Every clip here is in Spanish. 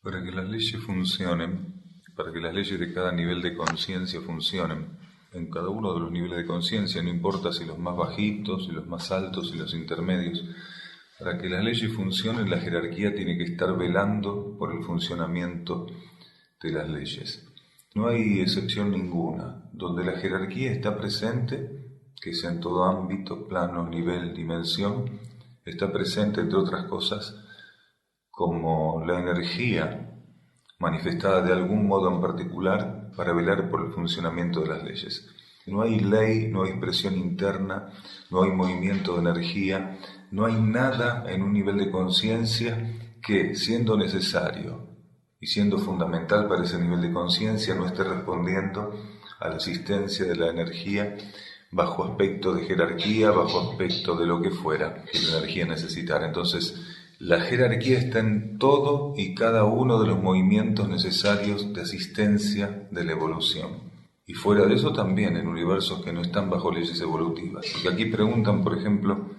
Para que las leyes funcionen, para que las leyes de cada nivel de conciencia funcionen, en cada uno de los niveles de conciencia, no importa si los más bajitos, si los más altos, si los intermedios, para que las leyes funcionen, la jerarquía tiene que estar velando por el funcionamiento de las leyes. No hay excepción ninguna. Donde la jerarquía está presente, que es en todo ámbito, plano, nivel, dimensión, está presente, entre otras cosas, como la energía manifestada de algún modo en particular para velar por el funcionamiento de las leyes. No hay ley, no hay expresión interna, no hay movimiento de energía, no hay nada en un nivel de conciencia que, siendo necesario y siendo fundamental para ese nivel de conciencia, no esté respondiendo a la asistencia de la energía bajo aspecto de jerarquía, bajo aspecto de lo que fuera que la energía necesitara. Entonces, la jerarquía está en todo y cada uno de los movimientos necesarios de asistencia de la evolución. Y fuera de eso también en universos que no están bajo leyes evolutivas. Porque aquí preguntan, por ejemplo,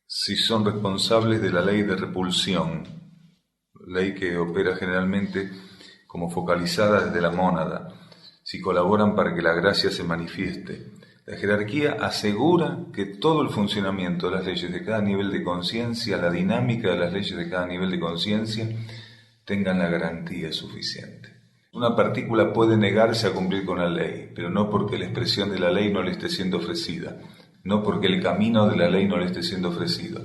si son responsables de la ley de repulsión, ley que opera generalmente como focalizada desde la mónada, si colaboran para que la gracia se manifieste. La jerarquía asegura que todo el funcionamiento de las leyes de cada nivel de conciencia, la dinámica de las leyes de cada nivel de conciencia, tengan la garantía suficiente. Una partícula puede negarse a cumplir con la ley, pero no porque la expresión de la ley no le esté siendo ofrecida, no porque el camino de la ley no le esté siendo ofrecido.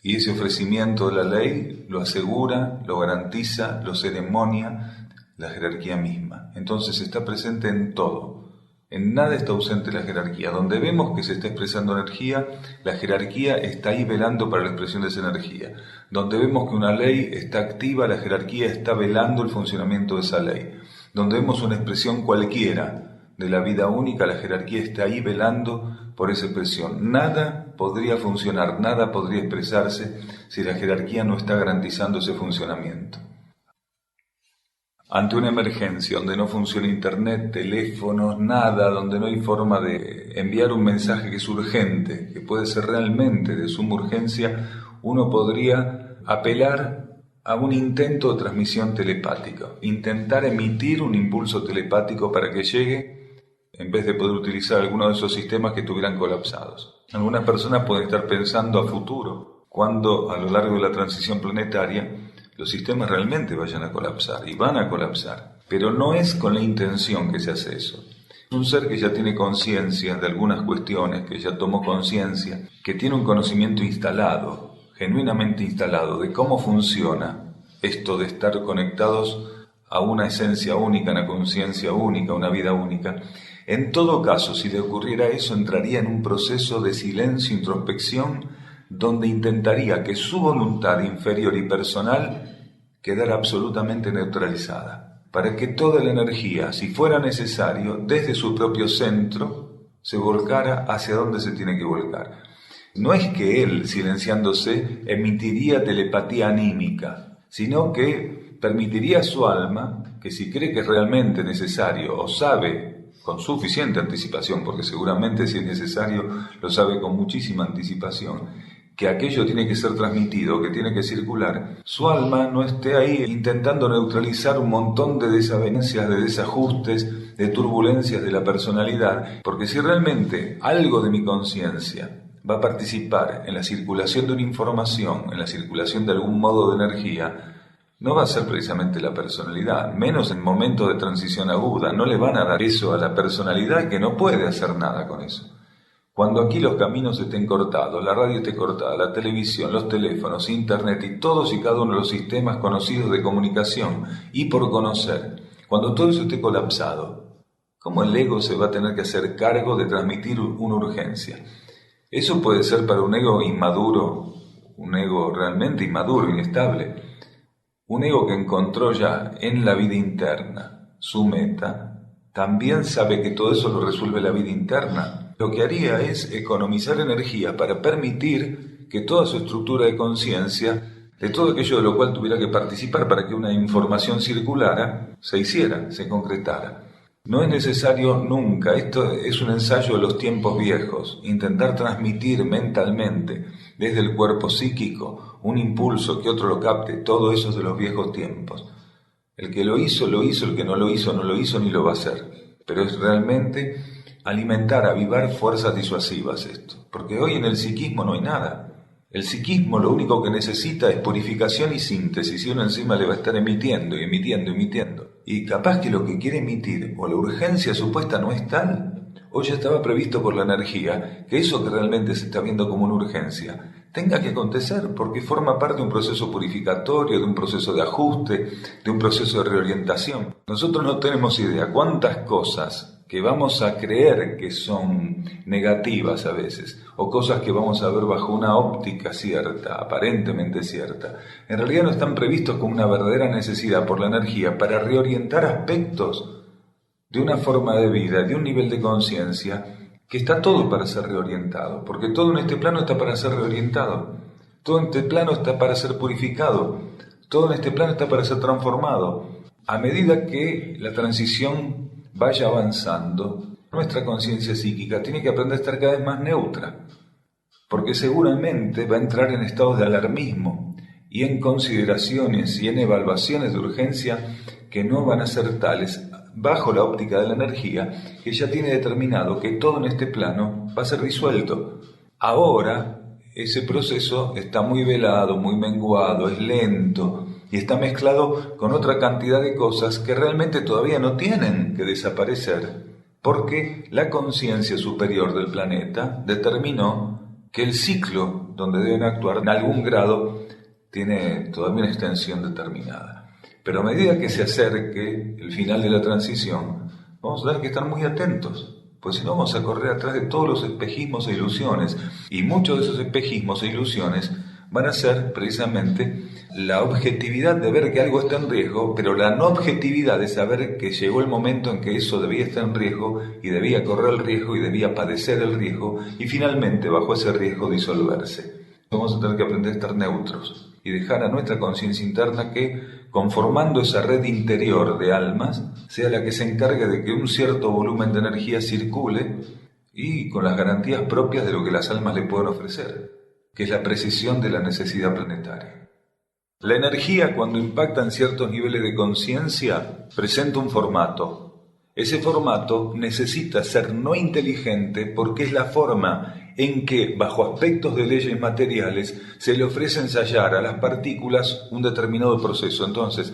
Y ese ofrecimiento de la ley lo asegura, lo garantiza, lo ceremonia la jerarquía misma. Entonces está presente en todo. En nada está ausente la jerarquía. Donde vemos que se está expresando energía, la jerarquía está ahí velando para la expresión de esa energía. Donde vemos que una ley está activa, la jerarquía está velando el funcionamiento de esa ley. Donde vemos una expresión cualquiera de la vida única, la jerarquía está ahí velando por esa expresión. Nada podría funcionar, nada podría expresarse si la jerarquía no está garantizando ese funcionamiento. Ante una emergencia donde no funciona internet, teléfonos, nada, donde no hay forma de enviar un mensaje que es urgente, que puede ser realmente de suma urgencia, uno podría apelar a un intento de transmisión telepática, intentar emitir un impulso telepático para que llegue, en vez de poder utilizar alguno de esos sistemas que estuvieran colapsados. Algunas personas pueden estar pensando a futuro, cuando a lo largo de la transición planetaria los sistemas realmente vayan a colapsar, y van a colapsar. Pero no es con la intención que se hace eso. Un ser que ya tiene conciencia de algunas cuestiones, que ya tomó conciencia, que tiene un conocimiento instalado, genuinamente instalado, de cómo funciona esto de estar conectados a una esencia única, una conciencia única, una vida única. En todo caso, si le ocurriera eso, entraría en un proceso de silencio, introspección, donde intentaría que su voluntad inferior y personal quedara absolutamente neutralizada, para que toda la energía, si fuera necesario, desde su propio centro, se volcara hacia donde se tiene que volcar. No es que él, silenciándose, emitiría telepatía anímica, sino que permitiría a su alma, que si cree que es realmente necesario o sabe con suficiente anticipación, porque seguramente si es necesario lo sabe con muchísima anticipación, que aquello tiene que ser transmitido, que tiene que circular, su alma no esté ahí intentando neutralizar un montón de desavenencias, de desajustes, de turbulencias de la personalidad, porque si realmente algo de mi conciencia va a participar en la circulación de una información, en la circulación de algún modo de energía, no va a ser precisamente la personalidad, menos en momentos de transición aguda. No le van a dar eso a la personalidad, que no puede hacer nada con eso. Cuando aquí los caminos estén cortados, la radio esté cortada, la televisión, los teléfonos, internet y todos y cada uno de los sistemas conocidos de comunicación y por conocer, cuando todo eso esté colapsado, ¿cómo el ego se va a tener que hacer cargo de transmitir una urgencia? Eso puede ser para un ego inmaduro, un ego realmente inmaduro, inestable. Un ego que encontró ya en la vida interna su meta, también sabe que todo eso lo resuelve la vida interna. Lo que haría es economizar energía para permitir que toda su estructura de conciencia, de todo aquello de lo cual tuviera que participar para que una información circulara, se hiciera, se concretara. No es necesario nunca, esto es un ensayo de los tiempos viejos, intentar transmitir mentalmente desde el cuerpo psíquico un impulso que otro lo capte, todo eso es de los viejos tiempos. El que lo hizo, el que no lo hizo, no lo hizo ni lo va a hacer. Pero es realmente alimentar, avivar fuerzas disuasivas esto. Porque hoy en el psiquismo no hay nada. El psiquismo lo único que necesita es purificación y síntesis, y uno encima le va a estar emitiendo y emitiendo y emitiendo. Y capaz que lo que quiere emitir o la urgencia supuesta no es tal, o ya estaba previsto por la energía, que eso que realmente se está viendo como una urgencia tenga que acontecer, porque forma parte de un proceso purificatorio, de un proceso de ajuste, de un proceso de reorientación. Nosotros no tenemos idea cuántas cosas que vamos a creer que son negativas a veces, o cosas que vamos a ver bajo una óptica cierta, aparentemente cierta, en realidad no están previstos como una verdadera necesidad por la energía para reorientar aspectos de una forma de vida, de un nivel de conciencia, que está todo para ser reorientado, porque todo en este plano está para ser reorientado, todo en este plano está para ser purificado, todo en este plano está para ser transformado. A medida que la transición vaya avanzando, nuestra conciencia psíquica tiene que aprender a estar cada vez más neutra, porque seguramente va a entrar en estados de alarmismo y en consideraciones y en evaluaciones de urgencia que no van a ser tales bajo la óptica de la energía, que ya tiene determinado que todo en este plano va a ser disuelto. Ahora ese proceso está muy velado, muy menguado, es lento y está mezclado con otra cantidad de cosas que realmente todavía no tienen que desaparecer, porque la conciencia superior del planeta determinó que el ciclo donde deben actuar en algún grado tiene todavía una extensión determinada. Pero a medida que se acerque el final de la transición, vamos a tener que estar muy atentos, pues si no vamos a correr atrás de todos los espejismos e ilusiones, y muchos de esos espejismos e ilusiones van a ser precisamente la objetividad de ver que algo está en riesgo, pero la no objetividad de saber que llegó el momento en que eso debía estar en riesgo y debía correr el riesgo y debía padecer el riesgo y finalmente bajo ese riesgo disolverse. Vamos a tener que aprender a estar neutros y dejar a nuestra conciencia interna que, conformando esa red interior de almas, sea la que se encargue de que un cierto volumen de energía circule y con las garantías propias de lo que las almas le pueden ofrecer, que es la precisión de la necesidad planetaria. La energía, cuando impacta en ciertos niveles de conciencia, presenta un formato. Ese formato necesita ser no inteligente porque es la forma en que, bajo aspectos de leyes materiales, se le ofrece ensayar a las partículas un determinado proceso. Entonces,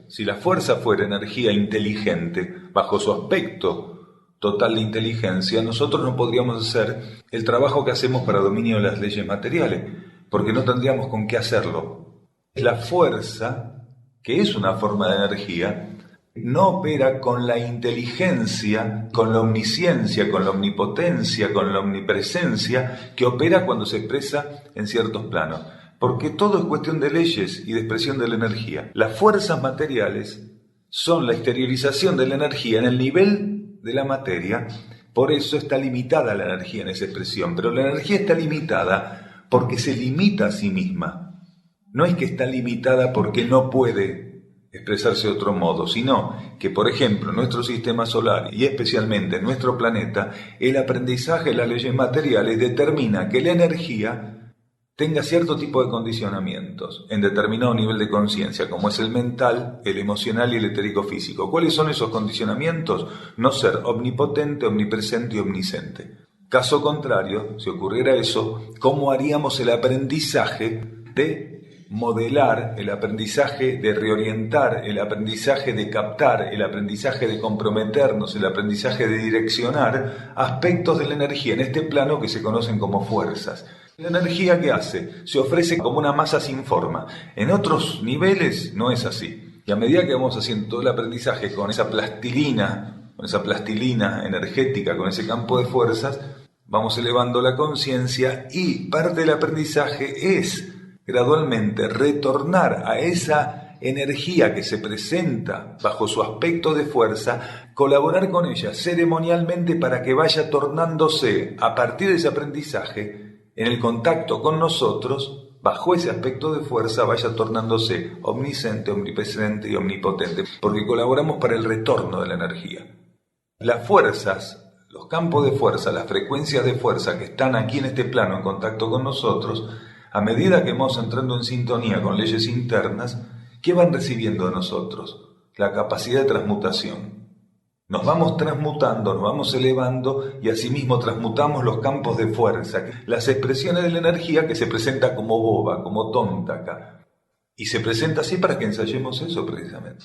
si la fuerza fuera energía inteligente, bajo su aspecto total de inteligencia, nosotros no podríamos hacer el trabajo que hacemos para dominio de las leyes materiales, porque no tendríamos con qué hacerlo. La fuerza, que es una forma de energía, no opera con la inteligencia, con la omnisciencia, con la omnipotencia, con la omnipresencia que opera cuando se expresa en ciertos planos. Porque todo es cuestión de leyes y de expresión de la energía. Las fuerzas materiales son la exteriorización de la energía en el nivel de la materia, por eso está limitada la energía en esa expresión. Pero la energía está limitada porque se limita a sí misma. No es que está limitada porque no puede expresarse de otro modo, sino que, por ejemplo, en nuestro sistema solar y especialmente en nuestro planeta, el aprendizaje de las leyes materiales determina que la energía tenga cierto tipo de condicionamientos en determinado nivel de conciencia, como es el mental, el emocional y el etérico físico. ¿Cuáles son esos condicionamientos? No ser omnipotente, omnipresente y omnisciente. Caso contrario, si ocurriera eso, ¿cómo haríamos el aprendizaje de modelar, el aprendizaje de reorientar, el aprendizaje de captar, el aprendizaje de comprometernos, el aprendizaje de direccionar aspectos de la energía en este plano que se conocen como fuerzas? La energía, ¿qué hace? Se ofrece como una masa sin forma. En otros niveles no es así. Y a medida que vamos haciendo todo el aprendizaje con esa plastilina energética, con ese campo de fuerzas, vamos elevando la conciencia y parte del aprendizaje es gradualmente retornar a esa energía que se presenta bajo su aspecto de fuerza, colaborar con ella ceremonialmente para que vaya tornándose, a partir de ese aprendizaje, en el contacto con nosotros, bajo ese aspecto de fuerza, vaya tornándose omnisciente, omnipresente y omnipotente, porque colaboramos para el retorno de la energía. Las fuerzas, los campos de fuerza, las frecuencias de fuerza que están aquí en este plano en contacto con nosotros, a medida que vamos entrando en sintonía con leyes internas, ¿qué van recibiendo de nosotros? la capacidad de transmutación. Nos vamos transmutando, nos vamos elevando y asimismo transmutamos los campos de fuerza, las expresiones de la energía que se presenta como boba, como tonta acá. Y se presenta así para que ensayemos eso precisamente.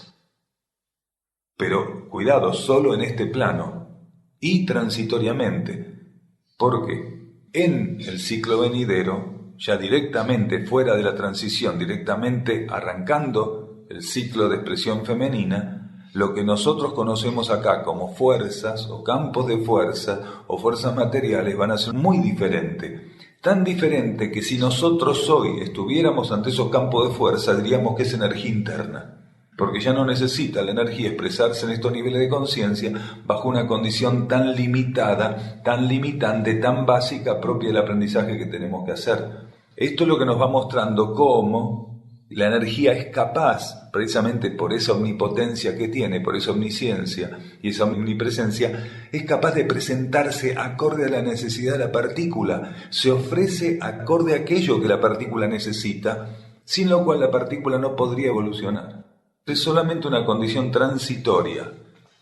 Pero cuidado, solo en este plano y transitoriamente, porque en el ciclo venidero, ya directamente fuera de la transición, directamente arrancando el ciclo de expresión femenina, lo que nosotros conocemos acá como fuerzas o campos de fuerza o fuerzas materiales van a ser muy diferentes. Tan diferente que si nosotros hoy estuviéramos ante esos campos de fuerza diríamos que es energía interna. Porque ya no necesita la energía expresarse en estos niveles de conciencia bajo una condición tan limitada, tan limitante, tan básica propia del aprendizaje que tenemos que hacer. Esto es lo que nos va mostrando cómo la energía es capaz, precisamente por esa omnipotencia que tiene, por esa omnisciencia y esa omnipresencia, es capaz de presentarse acorde a la necesidad de la partícula, se ofrece acorde a aquello que la partícula necesita, sin lo cual la partícula no podría evolucionar. Es solamente una condición transitoria,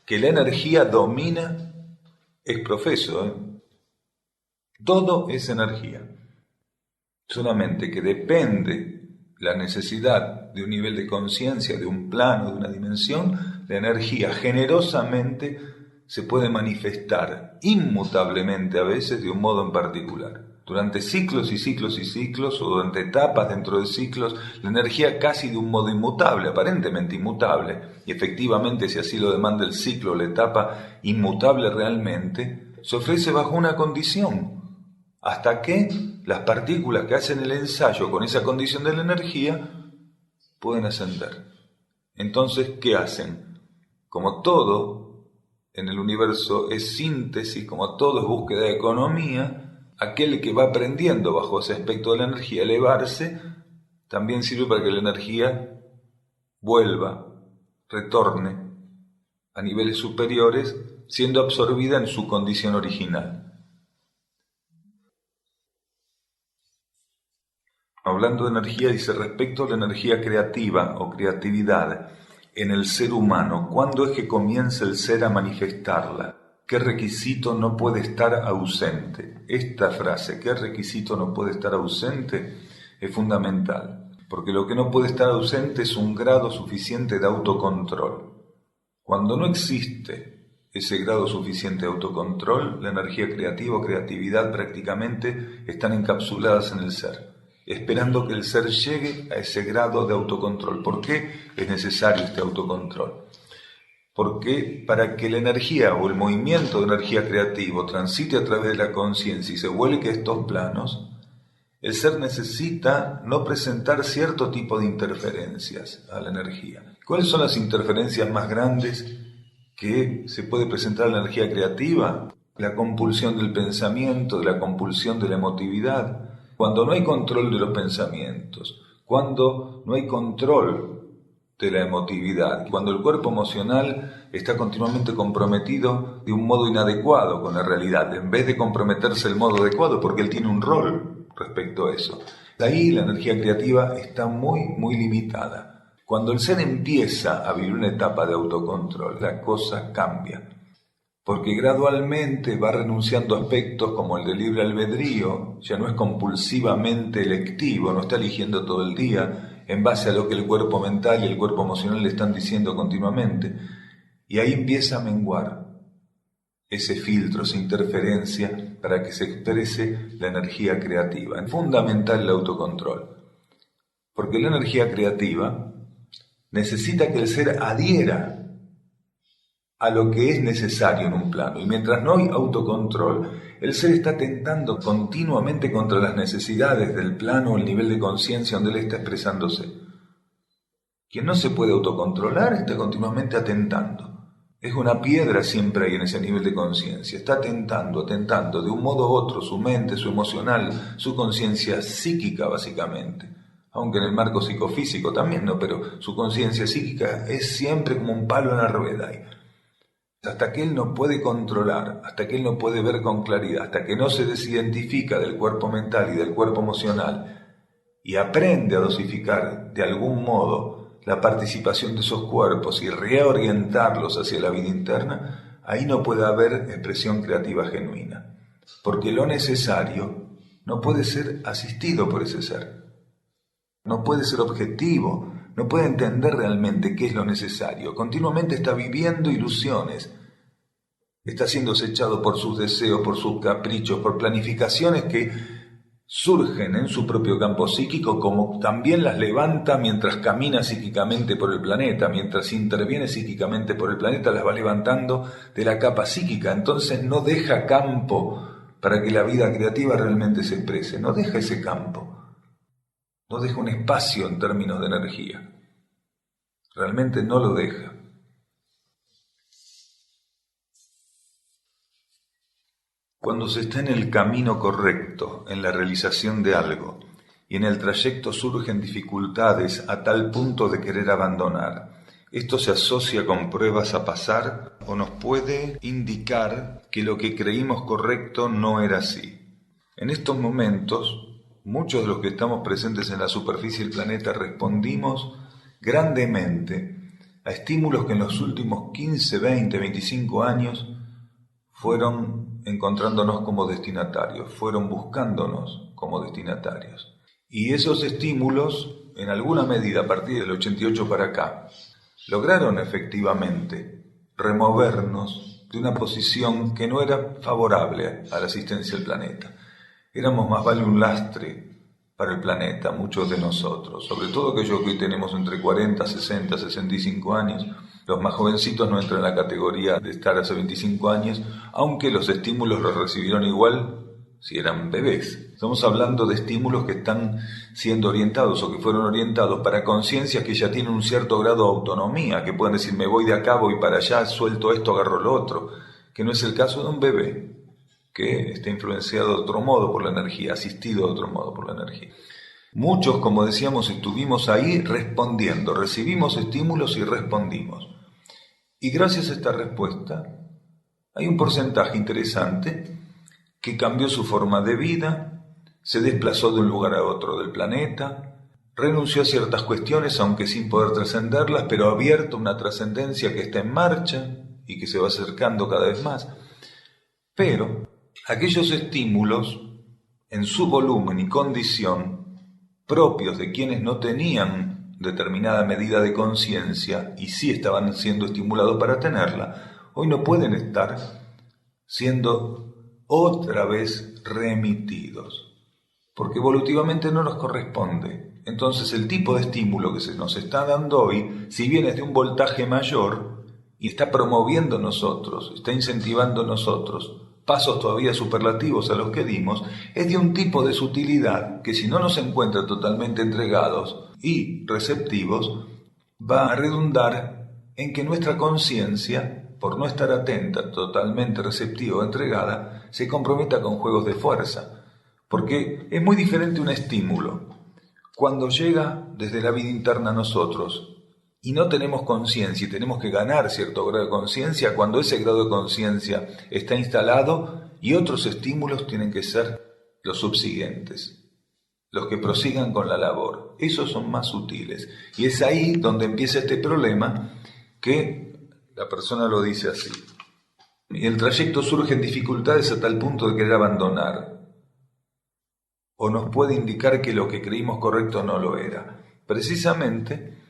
que la energía domina ex profeso. Todo es energía, solamente que depende la necesidad de un nivel de conciencia, de un plano, de una dimensión, la energía generosamente se puede manifestar inmutablemente a veces de un modo en particular. Durante ciclos y ciclos y ciclos, o durante etapas dentro de ciclos, la energía casi de un modo inmutable, aparentemente inmutable, y efectivamente si así lo demanda el ciclo o la etapa inmutable realmente, se ofrece bajo una condición, hasta que las partículas que hacen el ensayo con esa condición de la energía pueden ascender. Entonces, ¿qué hacen? Como todo en el universo es síntesis, como todo es búsqueda de economía, aquel que va aprendiendo bajo ese aspecto de la energía a elevarse, también sirve para que la energía vuelva, retorne a niveles superiores, siendo absorbida en su condición original. Hablando de energía, dice, respecto a la energía creativa o creatividad en el ser humano, ¿cuándo es que comienza el ser a manifestarla? ¿Qué requisito no puede estar ausente? Esta frase, ¿qué requisito no puede estar ausente?, es fundamental, porque lo que no puede estar ausente es un grado suficiente de autocontrol. Cuando no existe ese grado suficiente de autocontrol, la energía creativa o creatividad prácticamente están encapsuladas en el ser, esperando que el ser llegue a ese grado de autocontrol. ¿Por qué es necesario este autocontrol? Porque para que la energía o el movimiento de energía creativo transite a través de la conciencia y se vuelque a estos planos, el ser necesita no presentar cierto tipo de interferencias a la energía. ¿Cuáles son las interferencias más grandes que se puede presentar a la energía creativa? La compulsión del pensamiento, la compulsión de la emotividad. Cuando no hay control de los pensamientos, cuando no hay control de la emotividad, cuando el cuerpo emocional está continuamente comprometido de un modo inadecuado con la realidad, en vez de comprometerse el modo adecuado, porque él tiene un rol respecto a eso. Ahí la energía creativa está muy limitada. Cuando el ser empieza a vivir una etapa de autocontrol, la cosa cambia, porque gradualmente va renunciando a aspectos como el del libre albedrío, ya no es compulsivamente electivo, no está eligiendo todo el día en base a lo que el cuerpo mental y el cuerpo emocional le están diciendo continuamente, y ahí empieza a menguar ese filtro, esa interferencia para que se exprese la energía creativa. Es fundamental el autocontrol, porque la energía creativa necesita que el ser adhiera a lo que es necesario en un plano, y mientras no hay autocontrol, el ser está tentando continuamente contra las necesidades del plano o el nivel de conciencia donde él está expresándose. Quien no se puede autocontrolar está continuamente atentando. Es una piedra siempre ahí en ese nivel de conciencia. Está atentando de un modo u otro su mente, su emocional, su conciencia psíquica básicamente. Aunque en el marco psicofísico también, ¿no? Pero su conciencia psíquica es siempre como un palo en la rueda ahí. Hasta que él no puede controlar, hasta que él no puede ver con claridad, hasta que no se desidentifica del cuerpo mental y del cuerpo emocional y aprende a dosificar de algún modo la participación de esos cuerpos y reorientarlos hacia la vida interna, ahí no puede haber expresión creativa genuina, porque lo necesario no puede ser asistido por ese ser, no puede ser objetivo, no puede entender realmente qué es lo necesario, continuamente está viviendo ilusiones, está siendo acechado por sus deseos, por sus caprichos, por planificaciones que surgen en su propio campo psíquico, como también las levanta mientras camina psíquicamente por el planeta, mientras interviene psíquicamente por el planeta, las va levantando de la capa psíquica, entonces no deja campo para que la vida creativa realmente se exprese, no deja ese campo, no deja un espacio en términos de energía, realmente no lo deja. Cuando se está en el camino correcto, en la realización de algo, y en el trayecto surgen dificultades a tal punto de querer abandonar, esto se asocia con pruebas a pasar o nos puede indicar que lo que creímos correcto no era así. En estos momentos, muchos de los que estamos presentes en la superficie del planeta respondimos grandemente a estímulos que en los últimos 15, 20, 25 años fueron encontrándonos como destinatarios, fueron buscándonos como destinatarios. Y esos estímulos, en alguna medida a partir del 88 para acá, lograron efectivamente removernos de una posición que no era favorable a la existencia del planeta. Éramos más vale un lastre para el planeta, muchos de nosotros, sobre todo aquellos que hoy tenemos entre 40, 60, 65 años. Los más jovencitos no entran en la categoría de estar hace 25 años, aunque los estímulos los recibieron igual si eran bebés. Estamos hablando de estímulos que están siendo orientados o que fueron orientados para conciencias que ya tienen un cierto grado de autonomía, que pueden decir me voy de acá, voy para allá, suelto esto, agarro lo otro, que no es el caso de un bebé que está influenciado de otro modo por la energía, asistido de otro modo por la energía. Muchos, como decíamos, estuvimos ahí respondiendo, recibimos estímulos y respondimos. Y gracias a esta respuesta, hay un porcentaje interesante que cambió su forma de vida, se desplazó de un lugar a otro del planeta, renunció a ciertas cuestiones, aunque sin poder trascenderlas, pero ha abierto una trascendencia que está en marcha y que se va acercando cada vez más. Pero aquellos estímulos, en su volumen y condición, propios de quienes no tenían determinada medida de conciencia y sí estaban siendo estimulados para tenerla, hoy no pueden estar siendo otra vez remitidos, porque evolutivamente no nos corresponde. Entonces el tipo de estímulo que se nos está dando hoy, si bien es de un voltaje mayor y está promoviendo nosotros, está incentivando nosotros, pasos todavía superlativos a los que dimos, es de un tipo de sutilidad que si no nos encuentra totalmente entregados y receptivos, va a redundar en que nuestra conciencia, por no estar atenta, totalmente receptiva o entregada, se comprometa con juegos de fuerza. Porque es muy diferente un estímulo cuando llega desde la vida interna a nosotros y no tenemos conciencia y tenemos que ganar cierto grado de conciencia, cuando ese grado de conciencia está instalado y otros estímulos tienen que ser los subsiguientes, los que prosigan con la labor. Esos son más sutiles. Y es ahí donde empieza este problema que la persona lo dice así. Y el trayecto surge en dificultades a tal punto de querer abandonar. O nos puede indicar que lo que creímos correcto no lo era. Precisamente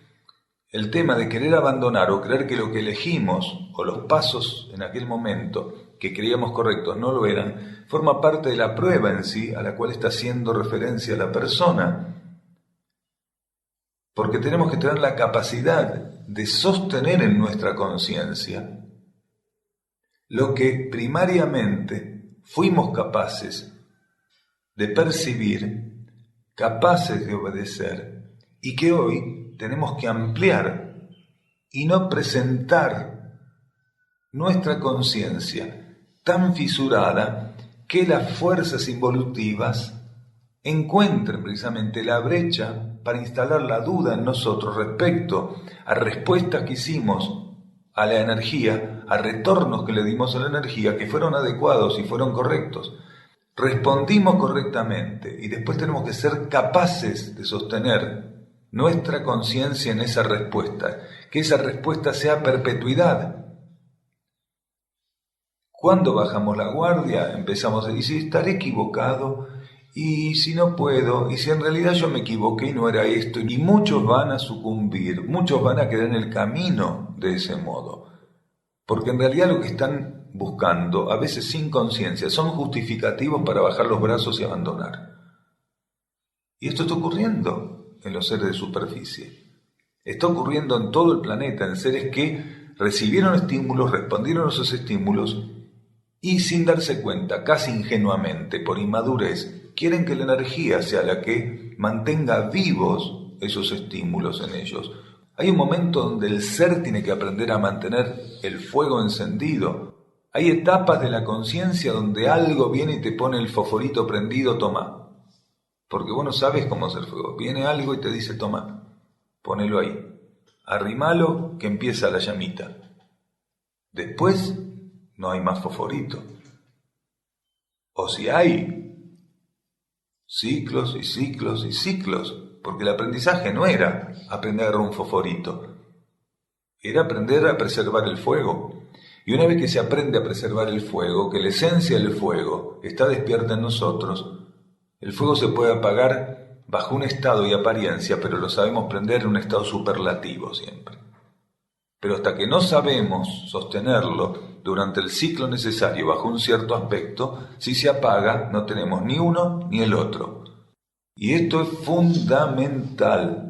el tema de querer abandonar o creer que lo que elegimos o los pasos en aquel momento que creíamos correctos no lo eran, forma parte de la prueba en sí a la cual está haciendo referencia la persona. Porque tenemos que tener la capacidad de sostener en nuestra conciencia lo que primariamente fuimos capaces de percibir, capaces de obedecer, y que hoy tenemos que ampliar y no presentar nuestra conciencia tan fisurada que las fuerzas involutivas encuentren precisamente la brecha para instalar la duda en nosotros respecto a respuestas que hicimos a la energía, a retornos que le dimos a la energía, que fueron adecuados y fueron correctos. Respondimos correctamente y después tenemos que ser capaces de sostener nuestra conciencia en esa respuesta, que esa respuesta sea perpetuidad. Cuando bajamos la guardia, empezamos a decir, estaré equivocado, y si no puedo, y si en realidad yo me equivoqué y no era esto, y muchos van a sucumbir, muchos van a quedar en el camino de ese modo, porque en realidad lo que están buscando, a veces sin conciencia, son justificativos para bajar los brazos y abandonar. Y esto está ocurriendo en los seres de superficie, está ocurriendo en todo el planeta, en seres que recibieron estímulos, respondieron a esos estímulos, y sin darse cuenta, casi ingenuamente, por inmadurez, quieren que la energía sea la que mantenga vivos esos estímulos en ellos. Hay un momento donde el ser tiene que aprender a mantener el fuego encendido. Hay etapas de la conciencia donde algo viene y te pone el fosforito prendido, toma. Porque vos no sabes cómo hacer fuego. Viene algo y te dice, toma, ponelo ahí. Arrimalo que empieza la llamita. Después no hay más fosforito. O si hay ciclos y ciclos y ciclos, porque el aprendizaje no era aprender a agarrar un fosforito, era aprender a preservar el fuego. Y una vez que se aprende a preservar el fuego, que la esencia del fuego está despierta en nosotros, el fuego se puede apagar bajo un estado y apariencia, pero lo sabemos prender en un estado superlativo siempre. Pero hasta que no sabemos sostenerlo durante el ciclo necesario bajo un cierto aspecto, si se apaga no tenemos ni uno ni el otro. Y esto es fundamental.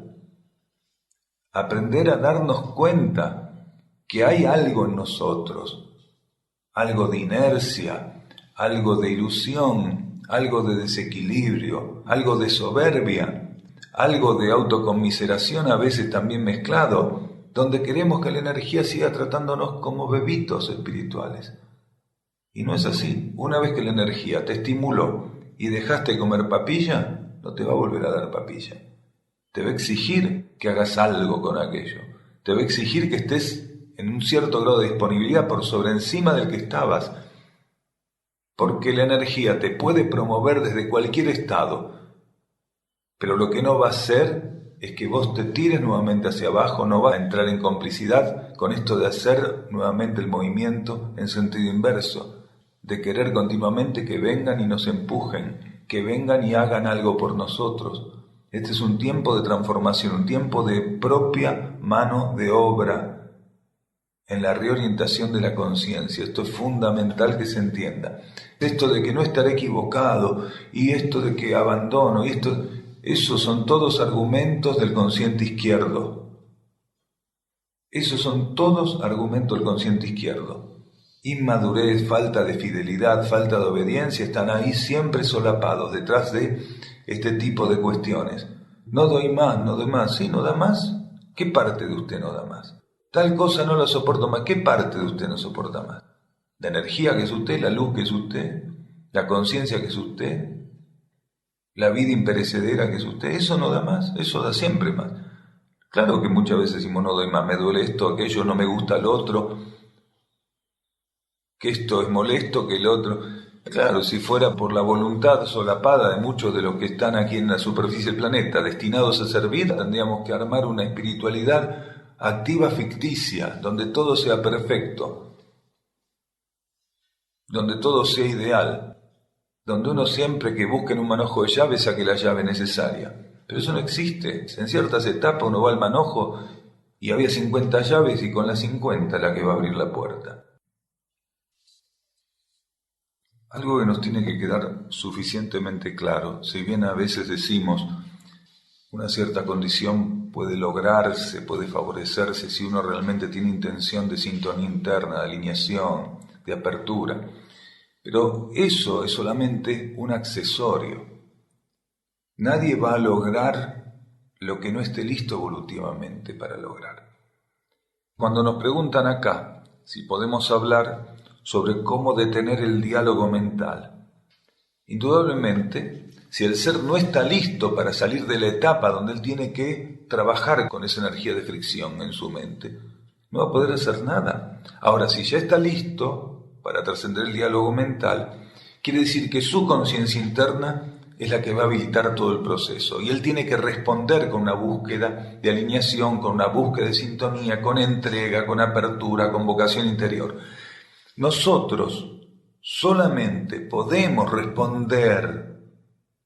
Aprender a darnos cuenta que hay algo en nosotros, algo de inercia, algo de ilusión, algo de desequilibrio, algo de soberbia, algo de autoconmiseración a veces también mezclado, donde queremos que la energía siga tratándonos como bebitos espirituales. Y no es así. Una vez que la energía te estimuló y dejaste de comer papilla, no te va a volver a dar papilla. Te va a exigir que hagas algo con aquello. Te va a exigir que estés en un cierto grado de disponibilidad por sobre encima del que estabas. Porque la energía te puede promover desde cualquier estado. Pero lo que no va a hacer es que vos te tires nuevamente hacia abajo, no va a entrar en complicidad con esto de hacer nuevamente el movimiento en sentido inverso, de querer continuamente que vengan y nos empujen, que vengan y hagan algo por nosotros. Este es un tiempo de transformación, un tiempo de propia mano de obra en la reorientación de la conciencia. Esto es fundamental que se entienda. Esto de que no estaré equivocado y esto de que abandono y esto... Esos son todos argumentos del consciente izquierdo. Esos son todos argumentos del consciente izquierdo. Inmadurez, falta de fidelidad, falta de obediencia están ahí siempre solapados detrás de este tipo de cuestiones. No doy más, no doy más. ¿Sí, no da más? ¿Qué parte de usted no da más? Tal cosa no la soporto más. ¿Qué parte de usted no soporta más? La energía que es usted, la luz que es usted, la conciencia que es usted, la vida imperecedera que es usted, eso no da más, eso da siempre más. Claro que muchas veces decimos no doy más, me duele esto, aquello, no me gusta lo otro, que esto es molesto, que el otro... Claro, si fuera por la voluntad solapada de muchos de los que están aquí en la superficie del planeta, destinados a servir, tendríamos que armar una espiritualidad activa ficticia, donde todo sea perfecto, donde todo sea ideal, donde uno siempre que busque en un manojo de llave saque la llave necesaria. Pero eso no existe. En ciertas etapas uno va al manojo y había 50 llaves y con las 50 la que va a abrir la puerta. Algo que nos tiene que quedar suficientemente claro, si bien a veces decimos una cierta condición puede lograrse, puede favorecerse si uno realmente tiene intención de sintonía interna, de alineación, de apertura. Pero eso es solamente un accesorio. Nadie va a lograr lo que no esté listo evolutivamente para lograr. Cuando nos preguntan acá si podemos hablar sobre cómo detener el diálogo mental, indudablemente, si el ser no está listo para salir de la etapa donde él tiene que trabajar con esa energía de fricción en su mente, no va a poder hacer nada. Ahora, si ya está listo para trascender el diálogo mental, quiere decir que su conciencia interna es la que va a habilitar todo el proceso. Y él tiene que responder con una búsqueda de alineación, con una búsqueda de sintonía, con entrega, con apertura, con vocación interior. Nosotros solamente podemos responder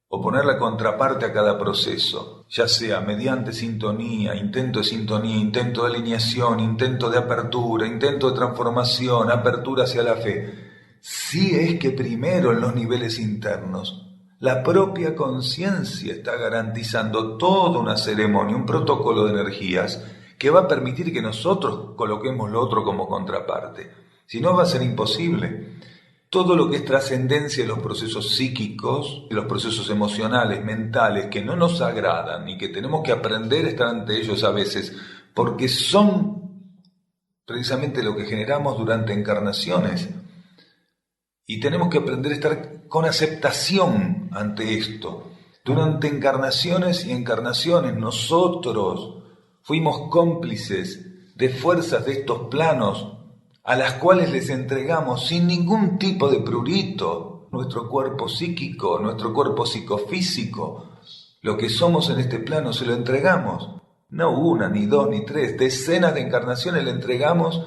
o poner la contraparte a cada proceso, ya sea mediante sintonía, intento de alineación, intento de apertura, intento de transformación, apertura hacia la fe, si es que primero en los niveles internos la propia conciencia está garantizando toda una ceremonia, un protocolo de energías que va a permitir que nosotros coloquemos lo otro como contraparte. Si no, va a ser imposible. Todo lo que es trascendencia de los procesos psíquicos, de los procesos emocionales, mentales, que no nos agradan y que tenemos que aprender a estar ante ellos a veces, porque son precisamente lo que generamos durante encarnaciones. Y tenemos que aprender a estar con aceptación ante esto. Durante encarnaciones y encarnaciones nosotros fuimos cómplices de fuerzas de estos planos a las cuales les entregamos sin ningún tipo de prurito nuestro cuerpo psíquico, nuestro cuerpo psicofísico. Lo que somos en este plano se lo entregamos. No una, ni dos, ni tres, decenas de encarnaciones le entregamos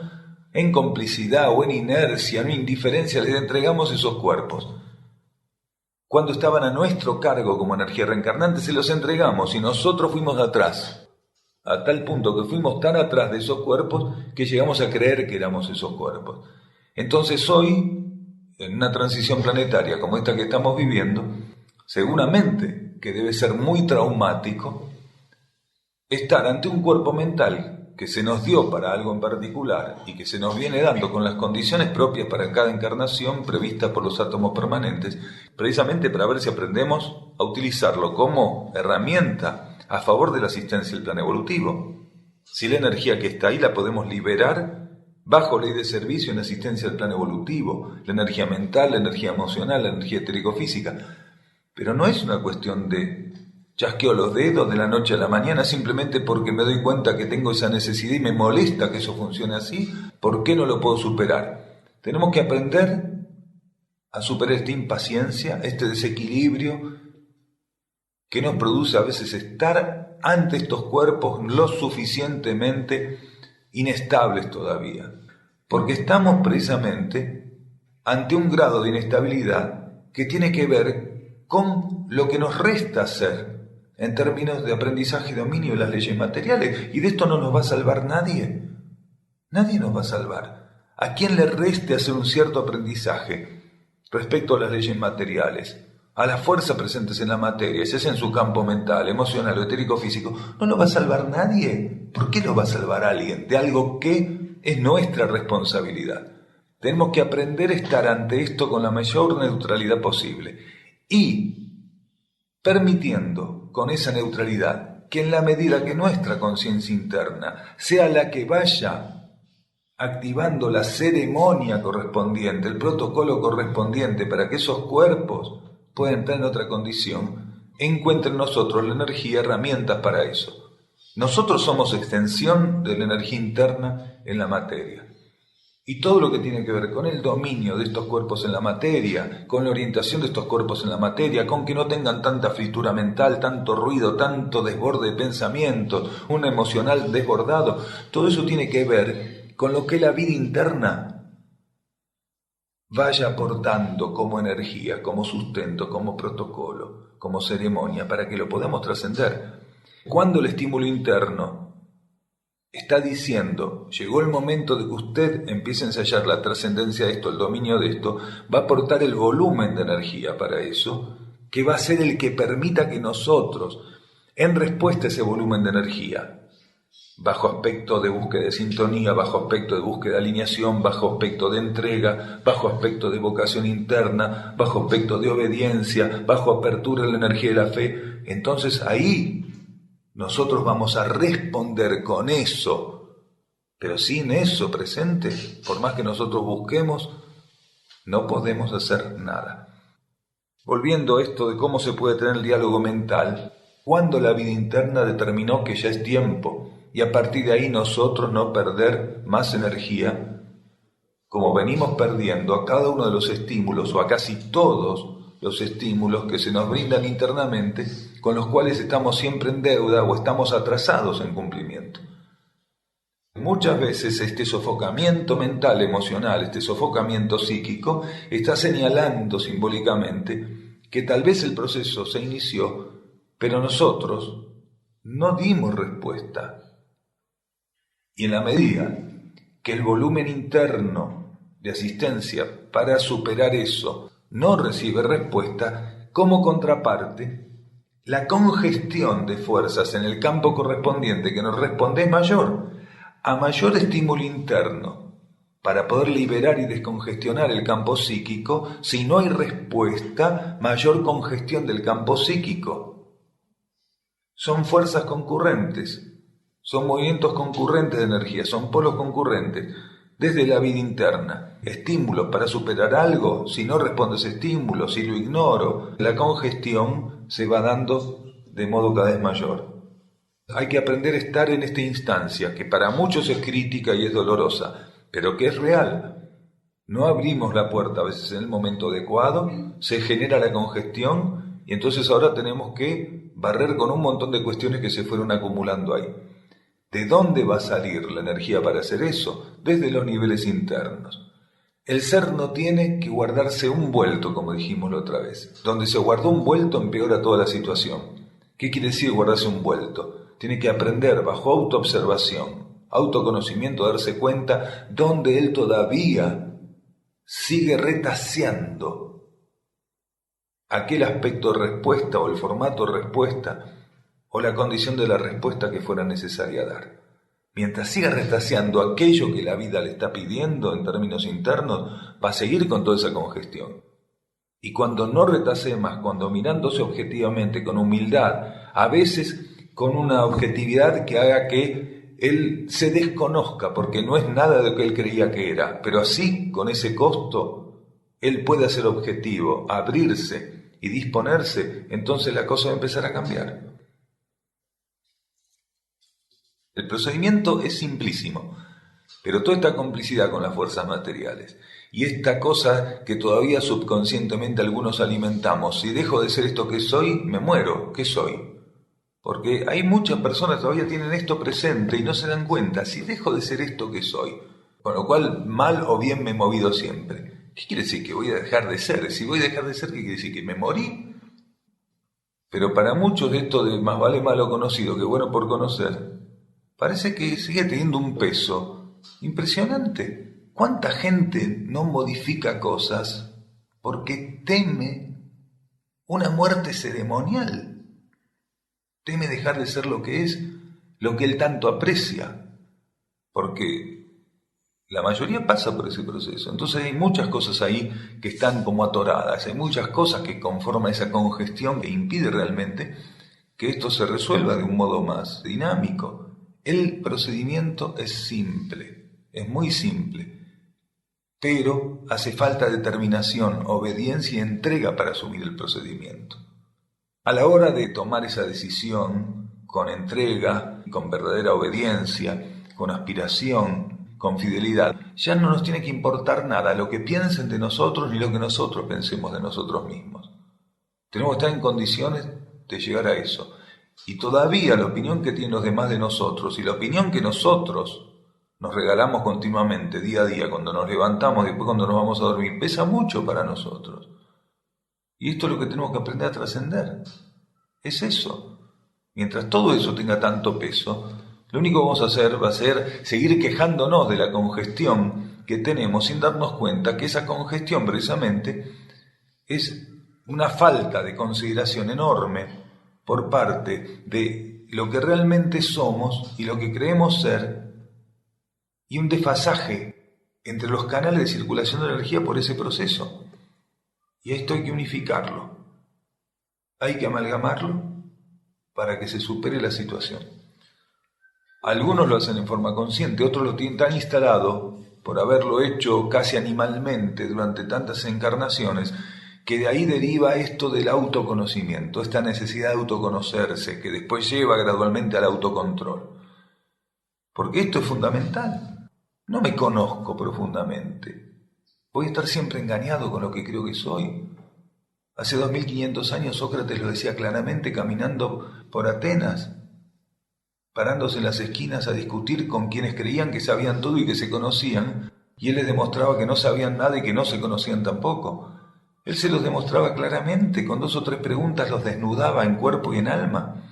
en complicidad o en inercia, en indiferencia, les entregamos esos cuerpos. Cuando estaban a nuestro cargo como energía reencarnante, se los entregamos y nosotros fuimos atrás, a tal punto que fuimos tan atrás de esos cuerpos que llegamos a creer que éramos esos cuerpos. Entonces hoy, en una transición planetaria como esta que estamos viviendo, seguramente que debe ser muy traumático estar ante un cuerpo mental que se nos dio para algo en particular y que se nos viene dando con las condiciones propias para cada encarnación previstas por los átomos permanentes, precisamente para ver si aprendemos a utilizarlo como herramienta a favor de la asistencia del plan evolutivo. Si la energía que está ahí la podemos liberar bajo ley de servicio en asistencia del plan evolutivo, la energía mental, la energía emocional, la energía etérico-física. Pero no es una cuestión de chasqueo los dedos de la noche a la mañana simplemente porque me doy cuenta que tengo esa necesidad y me molesta que eso funcione así. ¿Por qué no lo puedo superar? Tenemos que aprender a superar esta impaciencia, este desequilibrio que nos produce a veces estar ante estos cuerpos lo suficientemente inestables todavía. Porque estamos precisamente ante un grado de inestabilidad que tiene que ver con lo que nos resta hacer en términos de aprendizaje y dominio de las leyes materiales. Y de esto no nos va a salvar nadie. Nadie nos va a salvar. A quien le reste hacer un cierto aprendizaje respecto a las leyes materiales, a las fuerzas presentes en la materia, si es en su campo mental, emocional o etérico-físico, no lo va a salvar nadie. ¿Por qué lo va a salvar alguien de algo que es nuestra responsabilidad? Tenemos que aprender a estar ante esto con la mayor neutralidad posible y permitiendo con esa neutralidad que en la medida que nuestra conciencia interna sea la que vaya activando la ceremonia correspondiente, el protocolo correspondiente para que esos cuerpos puedan entrar en otra condición, encuentren en nosotros la energía, herramientas para eso. Nosotros somos extensión de la energía interna en la materia. Y todo lo que tiene que ver con el dominio de estos cuerpos en la materia, con la orientación de estos cuerpos en la materia, con que no tengan tanta fritura mental, tanto ruido, tanto desborde de pensamiento, un emocional desbordado, todo eso tiene que ver con lo que la vida interna vaya aportando como energía, como sustento, como protocolo, como ceremonia, para que lo podamos trascender. Cuando el estímulo interno está diciendo, llegó el momento de que usted empiece a ensayar la trascendencia de esto, el dominio de esto, va a aportar el volumen de energía para eso, que va a ser el que permita que nosotros, en respuesta a ese volumen de energía, bajo aspecto de búsqueda de sintonía, bajo aspecto de búsqueda de alineación, bajo aspecto de entrega, bajo aspecto de vocación interna, bajo aspecto de obediencia, bajo apertura de la energía de la fe, entonces ahí nosotros vamos a responder con eso, pero sin eso presente, por más que nosotros busquemos, no podemos hacer nada. Volviendo a esto de cómo se puede tener el diálogo mental, cuando la vida interna determinó que ya es tiempo, y a partir de ahí nosotros no perder más energía, como venimos perdiendo a cada uno de los estímulos, o a casi todos los estímulos que se nos brindan internamente, con los cuales estamos siempre en deuda o estamos atrasados en cumplimiento. Muchas veces este sofocamiento mental, emocional, este sofocamiento psíquico, está señalando simbólicamente que tal vez el proceso se inició, pero nosotros no dimos respuesta. Y en la medida que el volumen interno de asistencia para superar eso no recibe respuesta, como contraparte, la congestión de fuerzas en el campo correspondiente que nos responde es mayor. A mayor estímulo interno para poder liberar y descongestionar el campo psíquico, si no hay respuesta, mayor congestión del campo psíquico. Son fuerzas concurrentes, son movimientos concurrentes de energía, son polos concurrentes desde la vida interna. Estímulos para superar algo, si no respondo a ese estímulo, si lo ignoro, la congestión se va dando de modo cada vez mayor. Hay que aprender a estar en esta instancia, que para muchos es crítica y es dolorosa, pero que es real. No abrimos la puerta a veces en el momento adecuado, se genera la congestión y entonces ahora tenemos que barrer con un montón de cuestiones que se fueron acumulando ahí. ¿De dónde va a salir la energía para hacer eso? Desde los niveles internos. El ser no tiene que guardarse un vuelto, como dijimos la otra vez. Donde se guardó un vuelto empeora toda la situación. ¿Qué quiere decir guardarse un vuelto? Tiene que aprender bajo autoobservación, autoconocimiento, darse cuenta donde él todavía sigue retaseando aquel aspecto de respuesta o el formato de respuesta o la condición de la respuesta que fuera necesaria dar. Mientras siga retaseando aquello que la vida le está pidiendo en términos internos, va a seguir con toda esa congestión. Y cuando no retasee más, cuando mirándose objetivamente, con humildad, a veces con una objetividad que haga que él se desconozca, porque no es nada de lo que él creía que era, pero así, con ese costo, él puede ser objetivo, abrirse y disponerse, entonces la cosa va a empezar a cambiar. El procedimiento es simplísimo, pero toda esta complicidad con las fuerzas materiales y esta cosa que todavía subconscientemente algunos alimentamos, si dejo de ser esto que soy, me muero, ¿qué soy? Porque hay muchas personas que todavía tienen esto presente y no se dan cuenta, si dejo de ser esto que soy, con lo cual mal o bien me he movido siempre. ¿Qué quiere decir? Que voy a dejar de ser. Si voy a dejar de ser, ¿qué quiere decir? ¿Que me morí? Pero para muchos esto de más vale malo conocido que bueno por conocer, parece que sigue teniendo un peso impresionante. ¿Cuánta gente no modifica cosas porque teme una muerte ceremonial? Teme dejar de ser lo que es, lo que él tanto aprecia, porque la mayoría pasa por ese proceso. Entonces hay muchas cosas ahí que están como atoradas, hay muchas cosas que conforman esa congestión que impide realmente que esto se resuelva de un modo más dinámico. El procedimiento es simple, es muy simple, pero hace falta determinación, obediencia y entrega para asumir el procedimiento. A la hora de tomar esa decisión con entrega, con verdadera obediencia, con aspiración, con fidelidad, ya no nos tiene que importar nada lo que piensen de nosotros ni lo que nosotros pensemos de nosotros mismos. Tenemos que estar en condiciones de llegar a eso. Y todavía la opinión que tienen los demás de nosotros y la opinión que nosotros nos regalamos continuamente, día a día, cuando nos levantamos y después cuando nos vamos a dormir, pesa mucho para nosotros. Y esto es lo que tenemos que aprender a trascender. Es eso. Mientras todo eso tenga tanto peso, lo único que vamos a hacer va a ser seguir quejándonos de la congestión que tenemos sin darnos cuenta que esa congestión precisamente es una falta de consideración enorme por parte de lo que realmente somos y lo que creemos ser y un desfasaje entre los canales de circulación de energía por ese proceso. Y esto hay que unificarlo, hay que amalgamarlo para que se supere la situación. Algunos lo hacen en forma consciente, otros lo tienen tan instalado por haberlo hecho casi animalmente durante tantas encarnaciones, que de ahí deriva esto del autoconocimiento, esta necesidad de autoconocerse, que después lleva gradualmente al autocontrol. Porque esto es fundamental. No me conozco profundamente. Voy a estar siempre engañado con lo que creo que soy. Hace 2500 años Sócrates lo decía claramente caminando por Atenas, parándose en las esquinas a discutir con quienes creían que sabían todo y que se conocían, y él les demostraba que no sabían nada y que no se conocían tampoco. Él se los demostraba claramente, con 2 o 3 preguntas los desnudaba en cuerpo y en alma.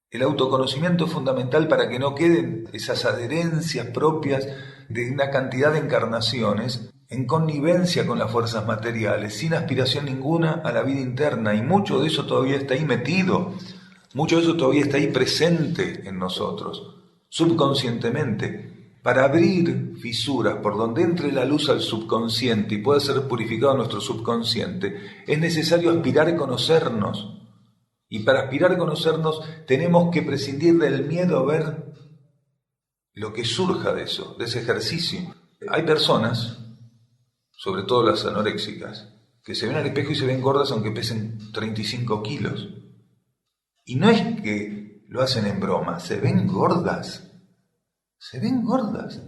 El autoconocimiento es fundamental para que no queden esas adherencias propias de una cantidad de encarnaciones en connivencia con las fuerzas materiales, sin aspiración ninguna a la vida interna, y mucho de eso todavía está ahí metido, mucho de eso todavía está ahí presente en nosotros, subconscientemente. Para abrir fisuras por donde entre la luz al subconsciente y pueda ser purificado nuestro subconsciente, es necesario aspirar a conocernos. Y para aspirar a conocernos tenemos que prescindir del miedo a ver lo que surja de eso, de ese ejercicio. Hay personas, sobre todo las anoréxicas, que se ven al espejo y se ven gordas aunque pesen 35 kilos. Y no es que lo hacen en broma, se ven gordas. Se ven gordas.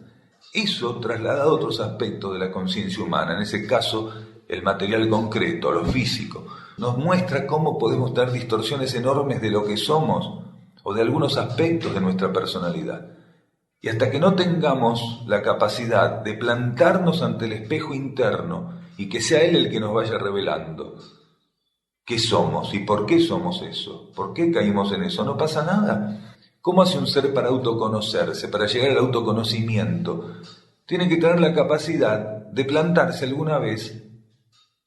Eso trasladado a otros aspectos de la conciencia humana, en ese caso el material concreto, lo físico, nos muestra cómo podemos dar distorsiones enormes de lo que somos o de algunos aspectos de nuestra personalidad. Y hasta que no tengamos la capacidad de plantarnos ante el espejo interno y que sea Él el que nos vaya revelando qué somos y por qué somos eso, por qué caímos en eso, no pasa nada. ¿Cómo hace un ser para autoconocerse, para llegar al autoconocimiento? Tiene que tener la capacidad de plantarse alguna vez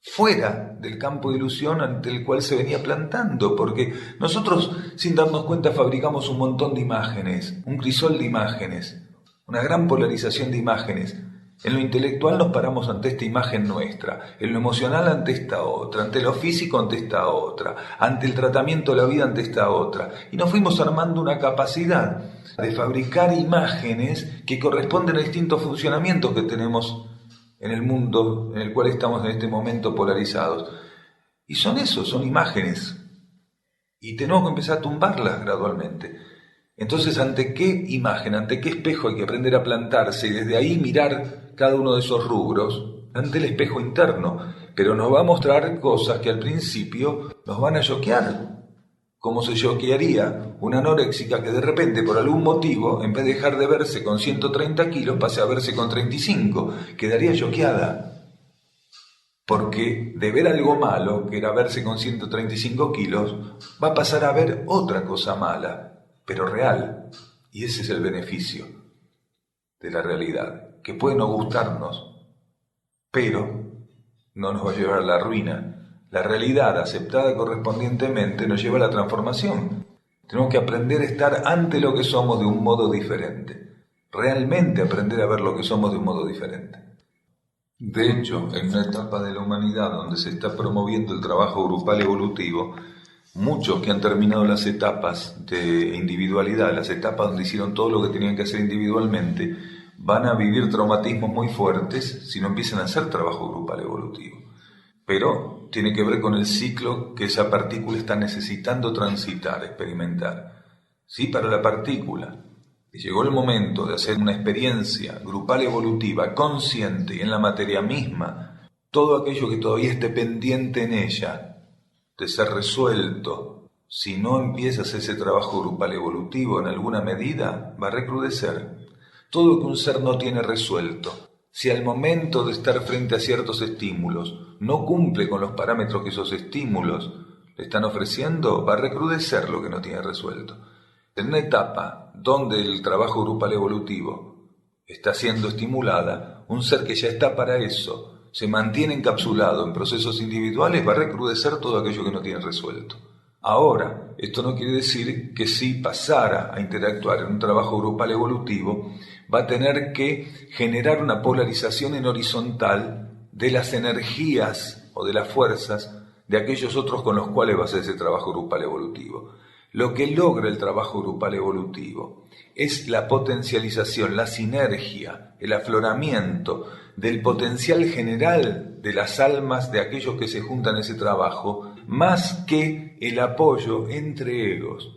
fuera del campo de ilusión ante el cual se venía plantando, porque nosotros sin darnos cuenta fabricamos un montón de imágenes, un crisol de imágenes, una gran polarización de imágenes. En lo intelectual nos paramos ante esta imagen nuestra, en lo emocional ante esta otra, ante lo físico ante esta otra, ante el tratamiento de la vida ante esta otra, y nos fuimos armando una capacidad de fabricar imágenes que corresponden a distintos funcionamientos que tenemos en el mundo en el cual estamos en este momento polarizados. Y son eso, son imágenes. Y tenemos que empezar a tumbarlas gradualmente. Entonces, ¿ante qué imagen, ante qué espejo hay que aprender a plantarse y desde ahí mirar cada uno de esos rubros? Ante el espejo interno. Pero nos va a mostrar cosas que al principio nos van a choquear. Como se choquearía una anoréxica que de repente, por algún motivo, en vez de dejar de verse con 130 kilos, pase a verse con 35. Quedaría choqueada. Porque de ver algo malo, que era verse con 135 kilos, va a pasar a ver otra cosa mala, pero real. Y ese es el beneficio de la realidad, que puede no gustarnos, pero no nos va a llevar a la ruina. La realidad aceptada correspondientemente nos lleva a la transformación. Tenemos que aprender a estar ante lo que somos de un modo diferente. Realmente aprender a ver lo que somos de un modo diferente. De hecho, en una etapa de la humanidad donde se está promoviendo el trabajo grupal evolutivo, muchos que han terminado las etapas de individualidad, las etapas donde hicieron todo lo que tenían que hacer individualmente, van a vivir traumatismos muy fuertes si no empiezan a hacer trabajo grupal evolutivo. Pero tiene que ver con el ciclo que esa partícula está necesitando transitar, experimentar. Sí, para la partícula. Y llegó el momento de hacer una experiencia grupal evolutiva, consciente y en la materia misma, todo aquello que todavía esté pendiente en ella, de ser resuelto, si no empiezas ese trabajo grupal evolutivo en alguna medida, va a recrudecer. Todo lo que un ser no tiene resuelto, si al momento de estar frente a ciertos estímulos no cumple con los parámetros que esos estímulos le están ofreciendo, va a recrudecer lo que no tiene resuelto. En una etapa donde el trabajo grupal evolutivo está siendo estimulada, un ser que ya está para eso, se mantiene encapsulado en procesos individuales, va a recrudecer todo aquello que no tiene resuelto. Ahora, esto no quiere decir que si pasara a interactuar en un trabajo grupal evolutivo, va a tener que generar una polarización en horizontal de las energías o de las fuerzas de aquellos otros con los cuales va a hacer ese trabajo grupal evolutivo. Lo que logra el trabajo grupal evolutivo es la potencialización, la sinergia, el afloramiento del potencial general de las almas de aquellos que se juntan en ese trabajo, más que el apoyo entre egos.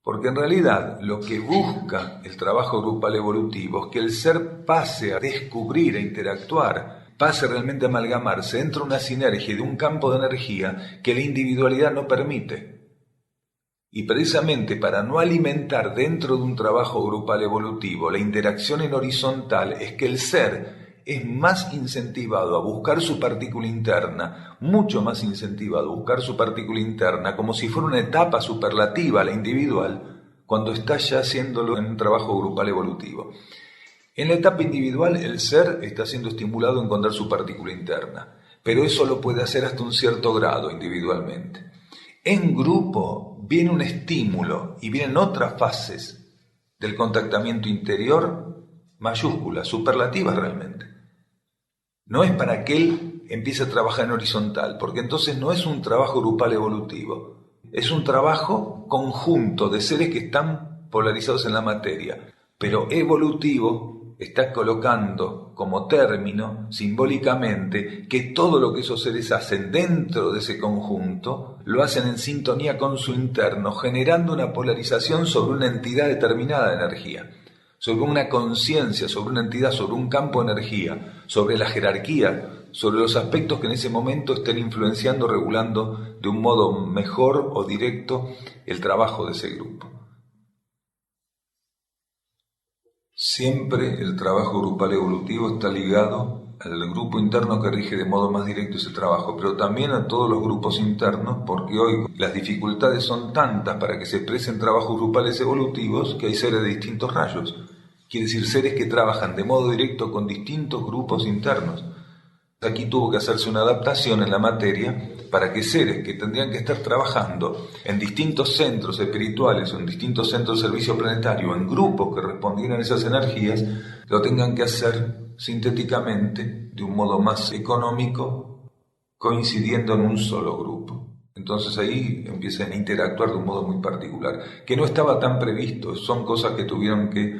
Porque en realidad lo que busca el trabajo grupal evolutivo es que el ser pase a descubrir, a interactuar pase realmente a amalgamarse dentro de una sinergia de un campo de energía que la individualidad no permite. Y precisamente para no alimentar dentro de un trabajo grupal evolutivo la interacción en horizontal es que el ser es más incentivado a buscar su partícula interna, mucho más incentivado a buscar su partícula interna como si fuera una etapa superlativa a la individual cuando está ya haciéndolo en un trabajo grupal evolutivo. En la etapa individual el ser está siendo estimulado a encontrar su partícula interna, pero eso lo puede hacer hasta un cierto grado individualmente. En grupo viene un estímulo y vienen otras fases del contactamiento interior mayúsculas, superlativas realmente. No es para que él empiece a trabajar en horizontal, porque entonces no es un trabajo grupal evolutivo, es un trabajo conjunto de seres que están polarizados en la materia, pero evolutivo está colocando como término simbólicamente que todo lo que esos seres hacen dentro de ese conjunto lo hacen en sintonía con su interno, generando una polarización sobre una entidad determinada de energía, sobre una conciencia, sobre una entidad, sobre un campo de energía, sobre la jerarquía, sobre los aspectos que en ese momento estén influenciando, regulando de un modo mejor o directo el trabajo de ese grupo. Siempre el trabajo grupal evolutivo está ligado al grupo interno que rige de modo más directo ese trabajo, pero también a todos los grupos internos, porque hoy las dificultades son tantas para que se expresen trabajos grupales evolutivos que hay seres de distintos rayos. Quiere decir, seres que trabajan de modo directo con distintos grupos internos. Aquí tuvo que hacerse una adaptación en la materia para que seres que tendrían que estar trabajando en distintos centros espirituales o en distintos centros de servicio planetario, en grupos que respondieran a esas energías, lo tengan que hacer sintéticamente, de un modo más económico, coincidiendo en un solo grupo. Entonces ahí empiezan a interactuar de un modo muy particular, que no estaba tan previsto, son cosas que tuvieron que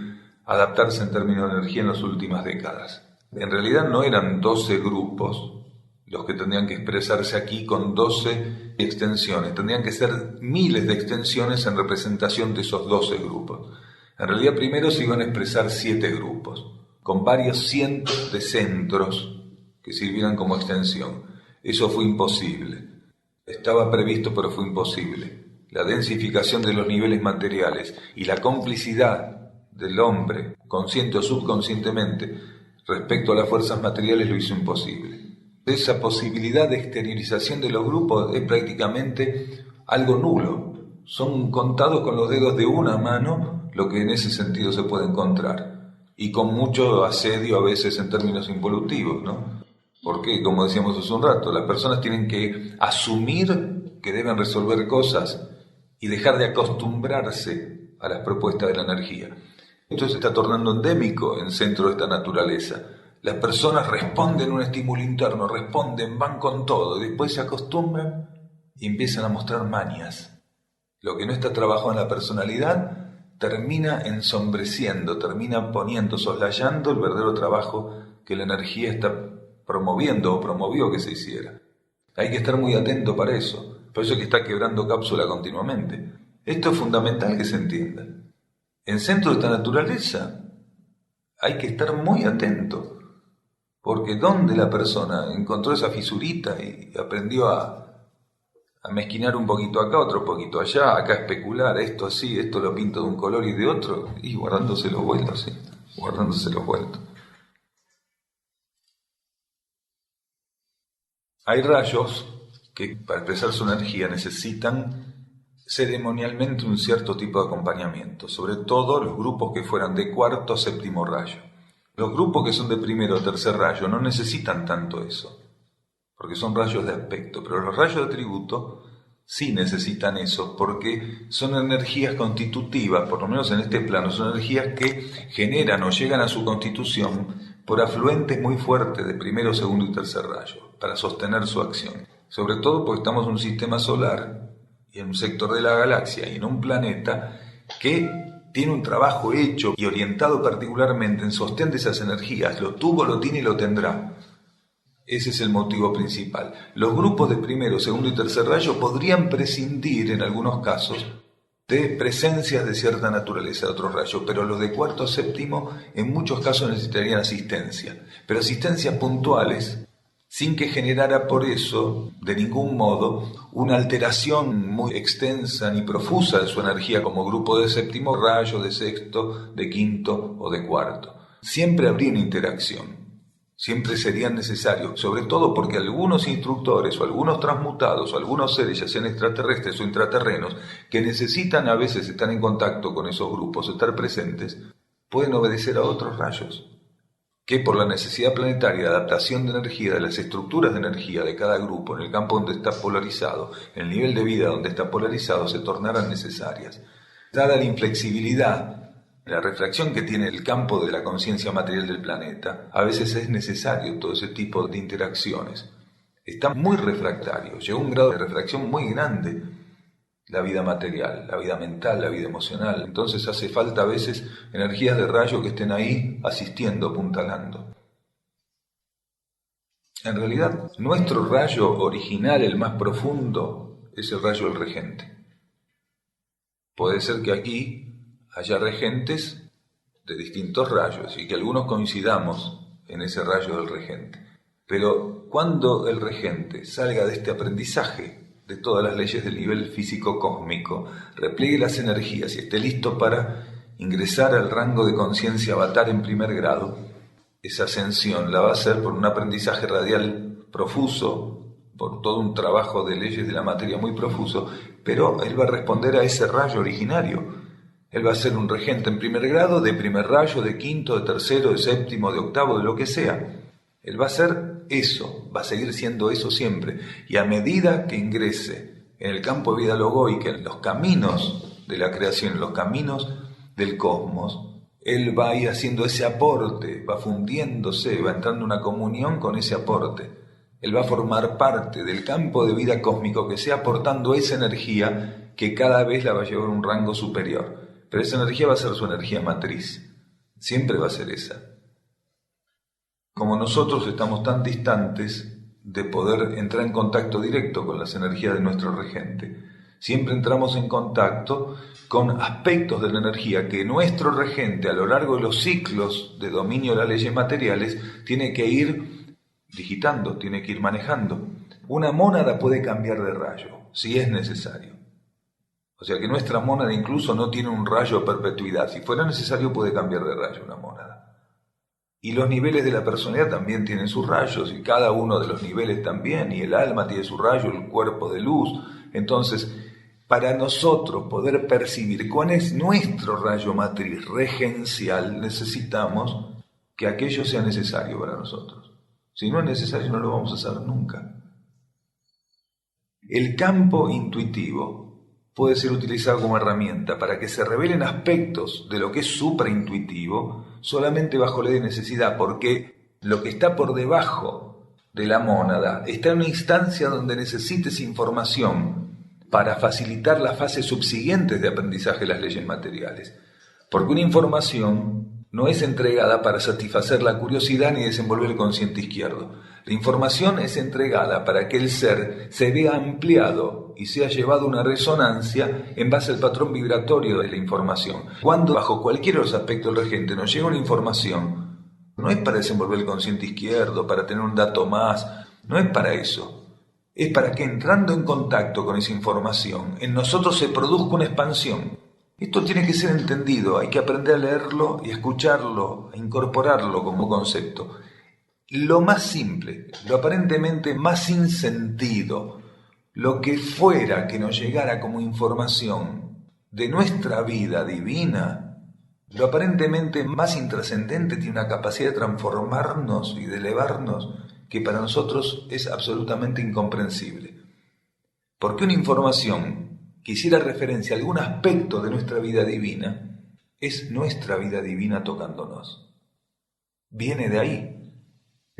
adaptarse en términos de energía en las últimas décadas. En realidad no eran 12 grupos los que tendrían que expresarse aquí con 12 extensiones, tendrían que ser miles de extensiones en representación de esos 12 grupos. En realidad primero se iban a expresar 7 grupos, con varios cientos de centros que sirvieran como extensión. Eso fue imposible. Estaba previsto, pero fue imposible. La densificación de los niveles materiales y la complicidad del hombre, consciente o subconscientemente, respecto a las fuerzas materiales lo hizo imposible. Esa posibilidad de exteriorización de los grupos es prácticamente algo nulo. Son contados con los dedos de una mano lo que en ese sentido se puede encontrar. Y con mucho asedio a veces en términos involutivos, ¿no? Porque, como decíamos hace un rato, las personas tienen que asumir que deben resolver cosas y dejar de acostumbrarse a las propuestas de la energía. Esto se está tornando endémico en el centro de esta naturaleza. Las personas responden a un estímulo interno, responden, van con todo, y después se acostumbran y empiezan a mostrar mañas. Lo que no está trabajado en la personalidad termina ensombreciendo, termina poniendo, soslayando el verdadero trabajo que la energía está promoviendo o promovió que se hiciera. Hay que estar muy atento para eso, por eso es que está quebrando cápsula continuamente. Esto es fundamental que se entienda. En el centro de esta naturaleza hay que estar muy atento, porque donde la persona encontró esa fisurita y aprendió a mezquinar un poquito acá, otro poquito allá, acá especular, esto así, esto lo pinto de un color y de otro, y guardándose los vueltos, ¿sí? Guardándose los vueltos. Hay rayos que para expresar su energía necesitan ceremonialmente un cierto tipo de acompañamiento, sobre todo los grupos que fueran de cuarto o séptimo rayo. Los grupos que son de primero o tercer rayo no necesitan tanto eso, porque son rayos de aspecto, pero los rayos de tributo sí necesitan eso, porque son energías constitutivas, por lo menos en este plano, son energías que generan o llegan a su constitución por afluentes muy fuertes de primero, segundo y tercer rayo, para sostener su acción. Sobre todo porque estamos en un sistema solar y en un sector de la galaxia y en un planeta que tiene un trabajo hecho y orientado particularmente en sostén de esas energías. Lo tuvo, lo tiene y lo tendrá. Ese es el motivo principal. Los grupos de primero, segundo y tercer rayo podrían prescindir en algunos casos de presencias de cierta naturaleza de otros rayos, pero los de cuarto séptimo en muchos casos necesitarían asistencia, pero asistencias puntuales, sin que generara por eso, de ningún modo, una alteración muy extensa ni profusa de su energía como grupo de séptimo rayo, de sexto, de quinto o de cuarto. Siempre habría una interacción. Siempre serían necesarios, sobre todo porque algunos instructores o algunos transmutados o algunos seres, ya sean extraterrestres o intraterrenos, que necesitan a veces estar en contacto con esos grupos, estar presentes, pueden obedecer a otros rayos, que por la necesidad planetaria de adaptación de energía, de las estructuras de energía de cada grupo, en el campo donde está polarizado, en el nivel de vida donde está polarizado, se tornarán necesarias. Dada la inflexibilidad, la refracción que tiene el campo de la conciencia material del planeta, a veces es necesario todo ese tipo de interacciones. Está muy refractario, llega a un grado de refracción muy grande la vida material, la vida mental, la vida emocional. Entonces hace falta a veces energías de rayo que estén ahí asistiendo, apuntalando. En realidad, nuestro rayo original, el más profundo, es el rayo del regente. Puede ser que aquí haya regentes de distintos rayos y que algunos coincidamos en ese rayo del regente. Pero cuando el regente salga de este aprendizaje de todas las leyes del nivel físico cósmico, repliegue las energías y esté listo para ingresar al rango de conciencia avatar en primer grado, esa ascensión la va a hacer por un aprendizaje radial profuso, por todo un trabajo de leyes de la materia muy profuso, pero él va a responder a ese rayo originario. Él va a ser un regente en primer grado, de primer rayo, de quinto, de tercero, de séptimo, de octavo, de lo que sea. Él va a ser eso, va a seguir siendo eso siempre. Y a medida que ingrese en el campo de vida logoica, en los caminos de la creación, en los caminos del cosmos, él va a ir haciendo ese aporte, va fundiéndose, va entrando en una comunión con ese aporte. Él va a formar parte del campo de vida cósmico que sea aportando esa energía que cada vez la va a llevar a un rango superior. Pero esa energía va a ser su energía matriz, siempre va a ser esa. Como nosotros estamos tan distantes de poder entrar en contacto directo con las energías de nuestro regente, siempre entramos en contacto con aspectos de la energía que nuestro regente a lo largo de los ciclos de dominio de las leyes materiales tiene que ir digitando, tiene que ir manejando. Una mónada puede cambiar de rayo, si es necesario. O sea que nuestra mónada incluso no tiene un rayo a perpetuidad. Si fuera necesario puede cambiar de rayo una mónada. Y los niveles de la personalidad también tienen sus rayos, y cada uno de los niveles también, y el alma tiene su rayo, el cuerpo de luz. Entonces, para nosotros poder percibir cuál es nuestro rayo matriz regencial, necesitamos que aquello sea necesario para nosotros. Si no es necesario, no lo vamos a hacer nunca. El campo intuitivo puede ser utilizado como herramienta para que se revelen aspectos de lo que es supraintuitivo solamente bajo ley de necesidad, porque lo que está por debajo de la mónada está en una instancia donde necesites información para facilitar las fases subsiguientes de aprendizaje de las leyes materiales. Porque una información no es entregada para satisfacer la curiosidad ni desenvolver el consciente izquierdo. La información es entregada para que el ser se vea ampliado y sea llevado a una resonancia en base al patrón vibratorio de la información. Cuando bajo cualquiera de los aspectos del regente nos llega una información, no es para desenvolver el consciente izquierdo, para tener un dato más, no es para eso. Es para que entrando en contacto con esa información, en nosotros se produzca una expansión. Esto tiene que ser entendido, hay que aprender a leerlo y a escucharlo, a incorporarlo como concepto. Lo más simple, lo aparentemente más sin sentido, lo que fuera que nos llegara como información de nuestra vida divina, lo aparentemente más intrascendente tiene una capacidad de transformarnos y de elevarnos que para nosotros es absolutamente incomprensible. Porque una información que hiciera referencia a algún aspecto de nuestra vida divina es nuestra vida divina tocándonos. Viene de ahí.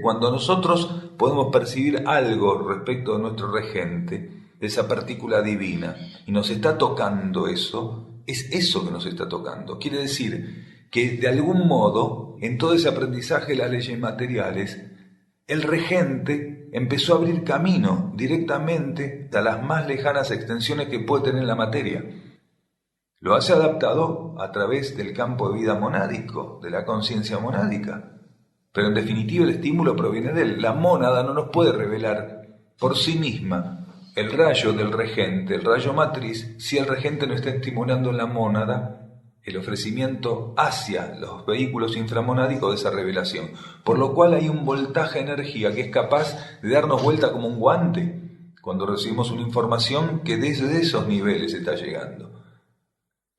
Cuando nosotros podemos percibir algo respecto de nuestro regente, de esa partícula divina, y nos está tocando eso, es eso que nos está tocando. Quiere decir que de algún modo, en todo ese aprendizaje de las leyes materiales, el regente empezó a abrir camino directamente a las más lejanas extensiones que puede tener la materia. Lo hace adaptado a través del campo de vida monádico, de la conciencia monádica. Pero en definitiva el estímulo proviene de él. La mónada no nos puede revelar por sí misma el rayo del regente, el rayo matriz, si el regente no está estimulando en la mónada el ofrecimiento hacia los vehículos inframonádicos de esa revelación. Por lo cual hay un voltaje de energía que es capaz de darnos vuelta como un guante cuando recibimos una información que desde esos niveles está llegando.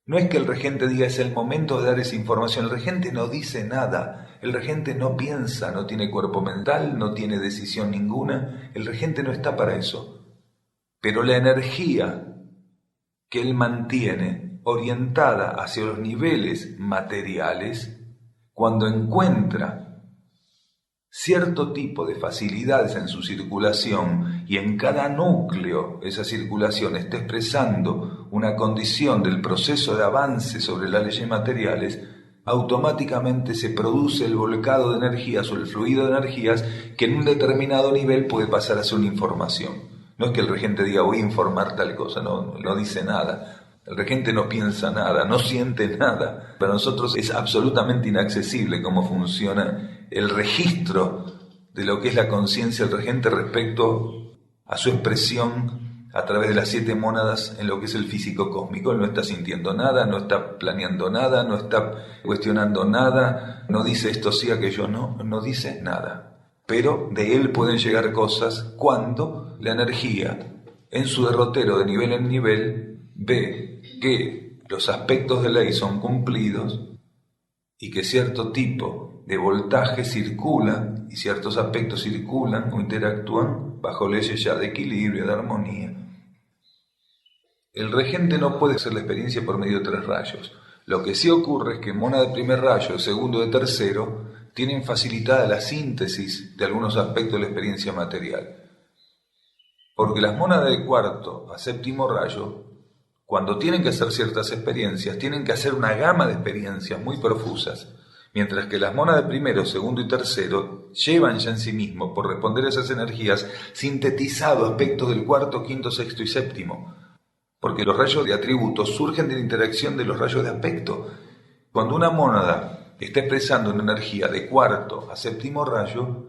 No es que el regente diga es el momento de dar esa información, el regente no dice nada, el regente no piensa, no tiene cuerpo mental, no tiene decisión ninguna, el regente no está para eso. Pero la energía que él mantiene orientada hacia los niveles materiales, cuando encuentra cierto tipo de facilidades en su circulación y en cada núcleo esa circulación está expresando una condición del proceso de avance sobre las leyes materiales, automáticamente se produce el volcado de energías o el fluido de energías que en un determinado nivel puede pasar a ser una información. No es que el regente diga voy a informar tal cosa, no dice nada. El regente no piensa nada, no siente nada. Para nosotros es absolutamente inaccesible cómo funciona el registro de lo que es la conciencia del regente respecto a su expresión a través de las 7 mónadas en lo que es el físico cósmico. Él no está sintiendo nada, no está planeando nada, no está cuestionando nada, no dice esto sí, aquello no dice nada. Pero de él pueden llegar cosas cuando la energía en su derrotero de nivel en nivel ve que los aspectos de ley son cumplidos y que cierto tipo de voltaje circula y ciertos aspectos circulan o interactúan bajo leyes ya de equilibrio, de armonía. El regente no puede hacer la experiencia por medio de 3 rayos. Lo que sí ocurre es que mónada de primer rayo, segundo de tercero, tienen facilitada la síntesis de algunos aspectos de la experiencia material. Porque las mónadas de cuarto a séptimo rayo, cuando tienen que hacer ciertas experiencias, tienen que hacer una gama de experiencias muy profusas, mientras que las mónadas de primero, segundo y tercero llevan ya en sí mismo, por responder a esas energías, sintetizado aspectos del cuarto, quinto, sexto y séptimo. Porque los rayos de atributos surgen de la interacción de los rayos de aspecto. Cuando una mónada está expresando una energía de cuarto a séptimo rayo,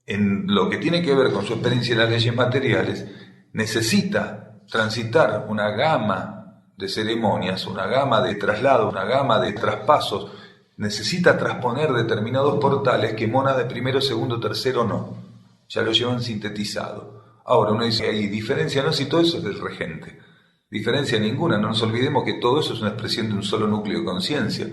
en lo que tiene que ver con su experiencia en las leyes materiales, necesita transitar una gama de ceremonias, una gama de traslados, una gama de traspasos, necesita transponer determinados portales que mónadas de primero, segundo, tercero no, ya lo llevan sintetizado. Ahora uno dice, hay diferencia, no, si todo eso es del regente, diferencia ninguna, no nos olvidemos que todo eso es una expresión de un solo núcleo de conciencia.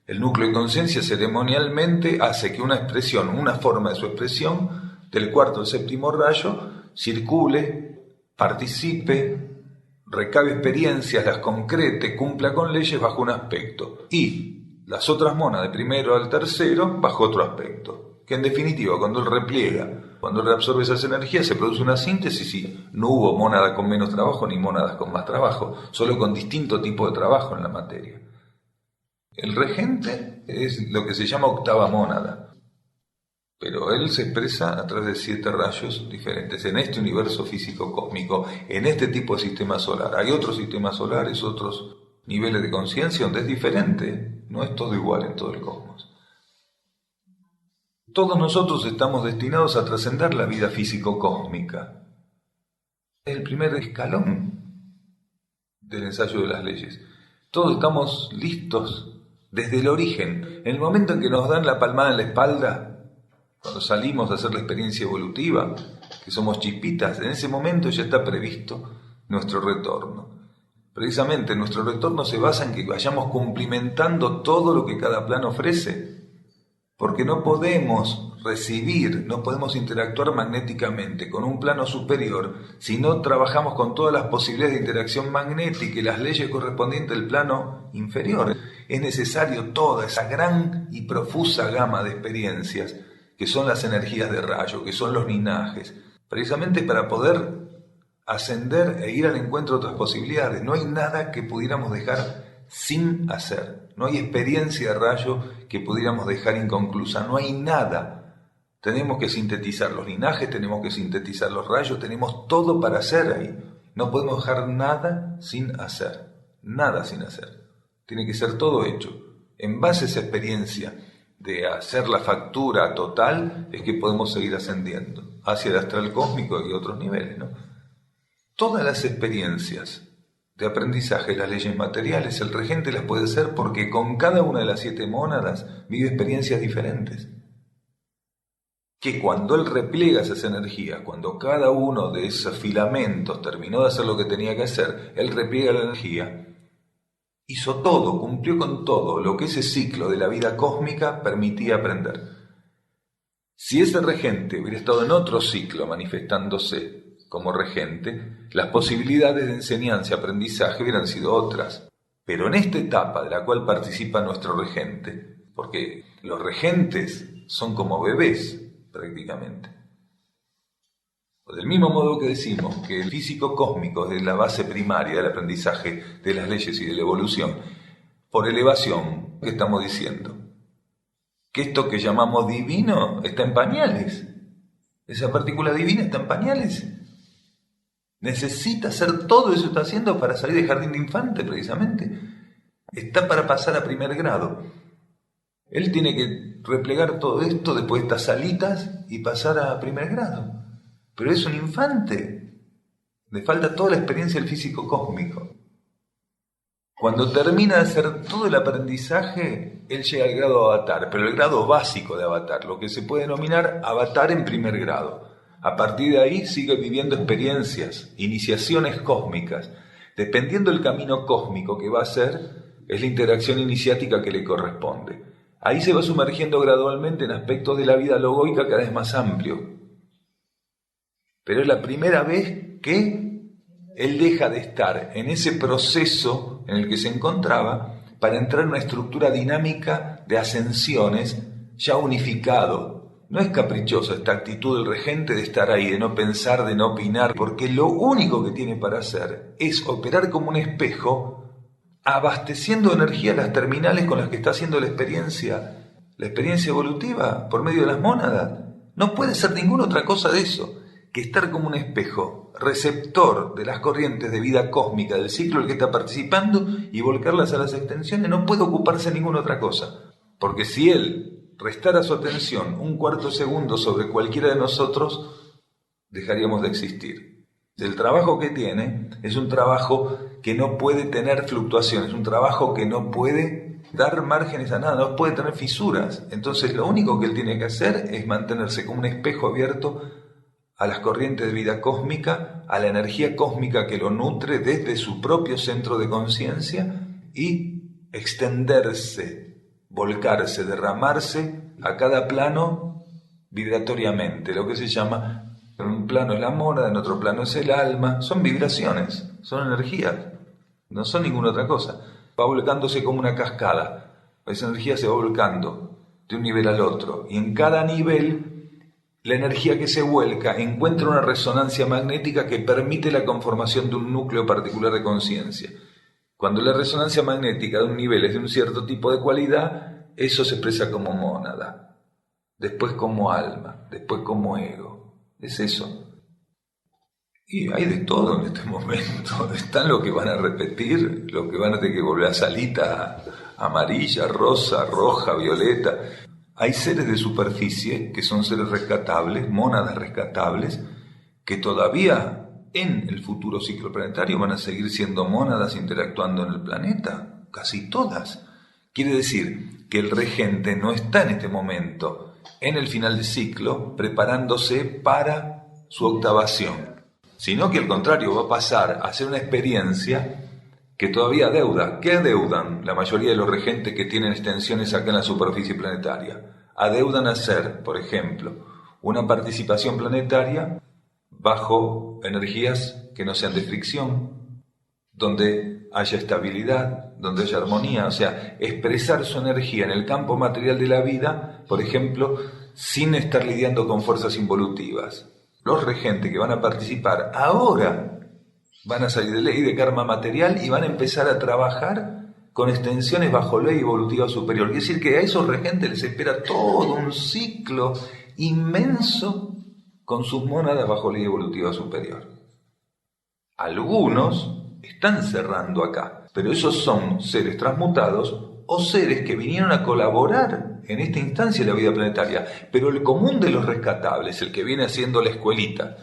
El núcleo de conciencia ceremonialmente hace que una expresión, una forma de su expresión, del cuarto al séptimo rayo, circule, participe, recabe experiencias, las concrete, cumpla con leyes bajo un aspecto. Y las otras mónadas de primero al tercero bajo otro aspecto. Que en definitiva, cuando él repliega, cuando él reabsorbe esas energías, se produce una síntesis y no hubo mónadas con menos trabajo ni mónadas con más trabajo, solo con distinto tipo de trabajo en la materia. El regente es lo que se llama octava mónada, pero él se expresa a través de 7 rayos diferentes en este universo físico cósmico, en este tipo de sistema solar. Hay otros sistemas solares, otros niveles de conciencia donde es diferente, no es todo igual en todo el cosmos. Todos nosotros estamos destinados a trascender la vida físico-cósmica. Es el primer escalón del ensayo de las leyes. Todos estamos listos desde el origen. En el momento en que nos dan la palmada en la espalda, cuando salimos a hacer la experiencia evolutiva, que somos chispitas, en ese momento ya está previsto nuestro retorno. Precisamente nuestro retorno se basa en que vayamos cumplimentando todo lo que cada plano ofrece. Porque no podemos recibir, no podemos interactuar magnéticamente con un plano superior si no trabajamos con todas las posibilidades de interacción magnética y las leyes correspondientes del plano inferior. Es necesario toda esa gran y profusa gama de experiencias que son las energías de rayo, que son los linajes, precisamente para poder ascender e ir al encuentro de otras posibilidades. No hay nada que pudiéramos dejar sin hacer. No hay experiencia de rayo que pudiéramos dejar inconclusa. No hay nada. Tenemos que sintetizar los linajes, tenemos que sintetizar los rayos, tenemos todo para hacer ahí. No podemos dejar nada sin hacer. Nada sin hacer. Tiene que ser todo hecho. En base a esa experiencia de hacer la factura total es que podemos seguir ascendiendo hacia el astral cósmico y otros niveles, ¿no? Todas las experiencias de aprendizaje, las leyes materiales, el regente las puede hacer porque con cada una de las 7 mónadas vive experiencias diferentes. Que cuando él repliega esas energías, cuando cada uno de esos filamentos terminó de hacer lo que tenía que hacer, él repliega la energía, hizo todo, cumplió con todo lo que ese ciclo de la vida cósmica permitía aprender. Si ese regente hubiera estado en otro ciclo manifestándose como regente, las posibilidades de enseñanza y aprendizaje hubieran sido otras. Pero en esta etapa de la cual participa nuestro regente, porque los regentes son como bebés prácticamente. Del mismo modo que decimos que el físico cósmico es la base primaria del aprendizaje de las leyes y de la evolución, por elevación, ¿qué estamos diciendo? Que esto que llamamos divino está en pañales. Esa partícula divina está en pañales. Necesita hacer todo eso que está haciendo para salir del jardín de infante, precisamente. Está para pasar a primer grado. Él tiene que replegar todo esto después de estas alitas y pasar a primer grado. Pero es un infante. Le falta toda la experiencia del físico cósmico. Cuando termina de hacer todo el aprendizaje, él llega al grado de avatar, pero el grado básico de avatar, lo que se puede denominar avatar en primer grado. A partir de ahí sigue viviendo experiencias, iniciaciones cósmicas. Dependiendo del camino cósmico que va a hacer, es la interacción iniciática que le corresponde. Ahí se va sumergiendo gradualmente en aspectos de la vida logoica cada vez más amplio. Pero es la primera vez que él deja de estar en ese proceso en el que se encontraba para entrar en una estructura dinámica de ascensiones ya unificado. No es caprichosa esta actitud del regente de estar ahí, de no pensar, de no opinar, porque lo único que tiene para hacer es operar como un espejo, abasteciendo energía las terminales con las que está haciendo la experiencia evolutiva por medio de las mónadas. No puede ser ninguna otra cosa de eso que estar como un espejo, receptor de las corrientes de vida cósmica del ciclo en el que está participando y volcarlas a las extensiones. No puede ocuparse de ninguna otra cosa, porque si él restara su atención un cuarto segundo sobre cualquiera de nosotros, dejaríamos de existir. El trabajo que tiene es un trabajo que no puede tener fluctuaciones, un trabajo que no puede dar márgenes a nada, no puede tener fisuras. Entonces lo único que él tiene que hacer es mantenerse como un espejo abierto a las corrientes de vida cósmica, a la energía cósmica que lo nutre desde su propio centro de conciencia y extenderse, volcarse, derramarse a cada plano vibratoriamente, lo que se llama, en un plano es la mónada, en otro plano es el alma, son vibraciones, son energías, no son ninguna otra cosa. Va volcándose como una cascada, esa energía se va volcando de un nivel al otro y en cada nivel la energía que se vuelca encuentra una resonancia magnética que permite la conformación de un núcleo particular de conciencia. Cuando la resonancia magnética de un nivel es de un cierto tipo de cualidad, eso se expresa como mónada, después como alma, después como ego. Es eso. Y hay de todo en este momento. Están los que van a repetir, los que van a tener que volver a salita amarilla, rosa, roja, violeta. Hay seres de superficie que son seres rescatables, mónadas rescatables, que todavía en el futuro ciclo planetario van a seguir siendo mónadas interactuando en el planeta, casi todas. Quiere decir que el regente no está en este momento, en el final del ciclo, preparándose para su octavación, sino que al contrario va a pasar a ser una experiencia que todavía adeuda. ¿Qué adeudan la mayoría de los regentes que tienen extensiones acá en la superficie planetaria? Adeudan hacer, por ejemplo, una participación planetaria bajo energías que no sean de fricción, donde haya estabilidad, donde haya armonía, o sea, expresar su energía en el campo material de la vida, por ejemplo, sin estar lidiando con fuerzas involutivas. Los regentes que van a participar ahora van a salir de ley de karma material y van a empezar a trabajar con extensiones bajo ley evolutiva superior. Quiere decir que a esos regentes les espera todo un ciclo inmenso con sus mónadas bajo ley evolutiva superior. Algunos están cerrando acá, pero esos son seres transmutados o seres que vinieron a colaborar en esta instancia de la vida planetaria. Pero el común de los rescatables, el que viene haciendo la escuelita,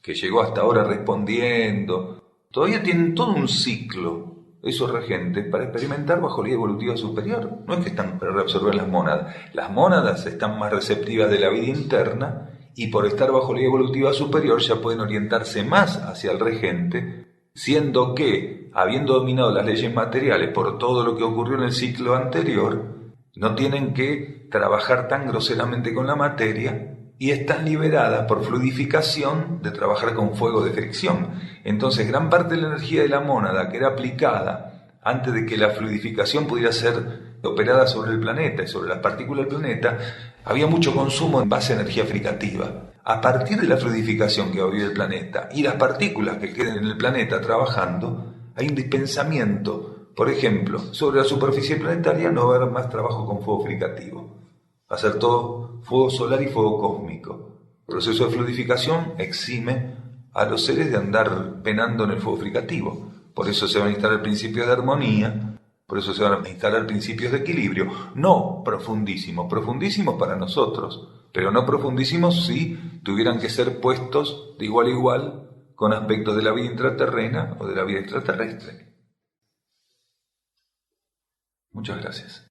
que llegó hasta ahora respondiendo, todavía tienen todo un ciclo, esos regentes, para experimentar bajo ley evolutiva superior. No es que están para reabsorber las mónadas. Las mónadas están más receptivas de la vida interna y por estar bajo ley evolutiva superior ya pueden orientarse más hacia el regente, siendo que, habiendo dominado las leyes materiales por todo lo que ocurrió en el ciclo anterior, no tienen que trabajar tan groseramente con la materia y están liberadas por fluidificación de trabajar con fuego de fricción. Entonces, gran parte de la energía de la mónada que era aplicada antes de que la fluidificación pudiera ser operada sobre el planeta y sobre las partículas del planeta, había mucho consumo en base a energía fricativa. A partir de la fluidificación que va a vivir el planeta y las partículas que queden en el planeta trabajando, hay un dispensamiento. Por ejemplo, sobre la superficie planetaria no va a haber más trabajo con fuego fricativo. Va a ser todo fuego solar y fuego cósmico. El proceso de fluidificación exime a los seres de andar penando en el fuego fricativo. Por eso se van a instalar principios de armonía, por eso se van a instalar principios de equilibrio. No profundísimos, profundísimos para nosotros, pero no profundísimos si tuvieran que ser puestos de igual a igual con aspectos de la vida intraterrena o de la vida extraterrestre. Muchas gracias.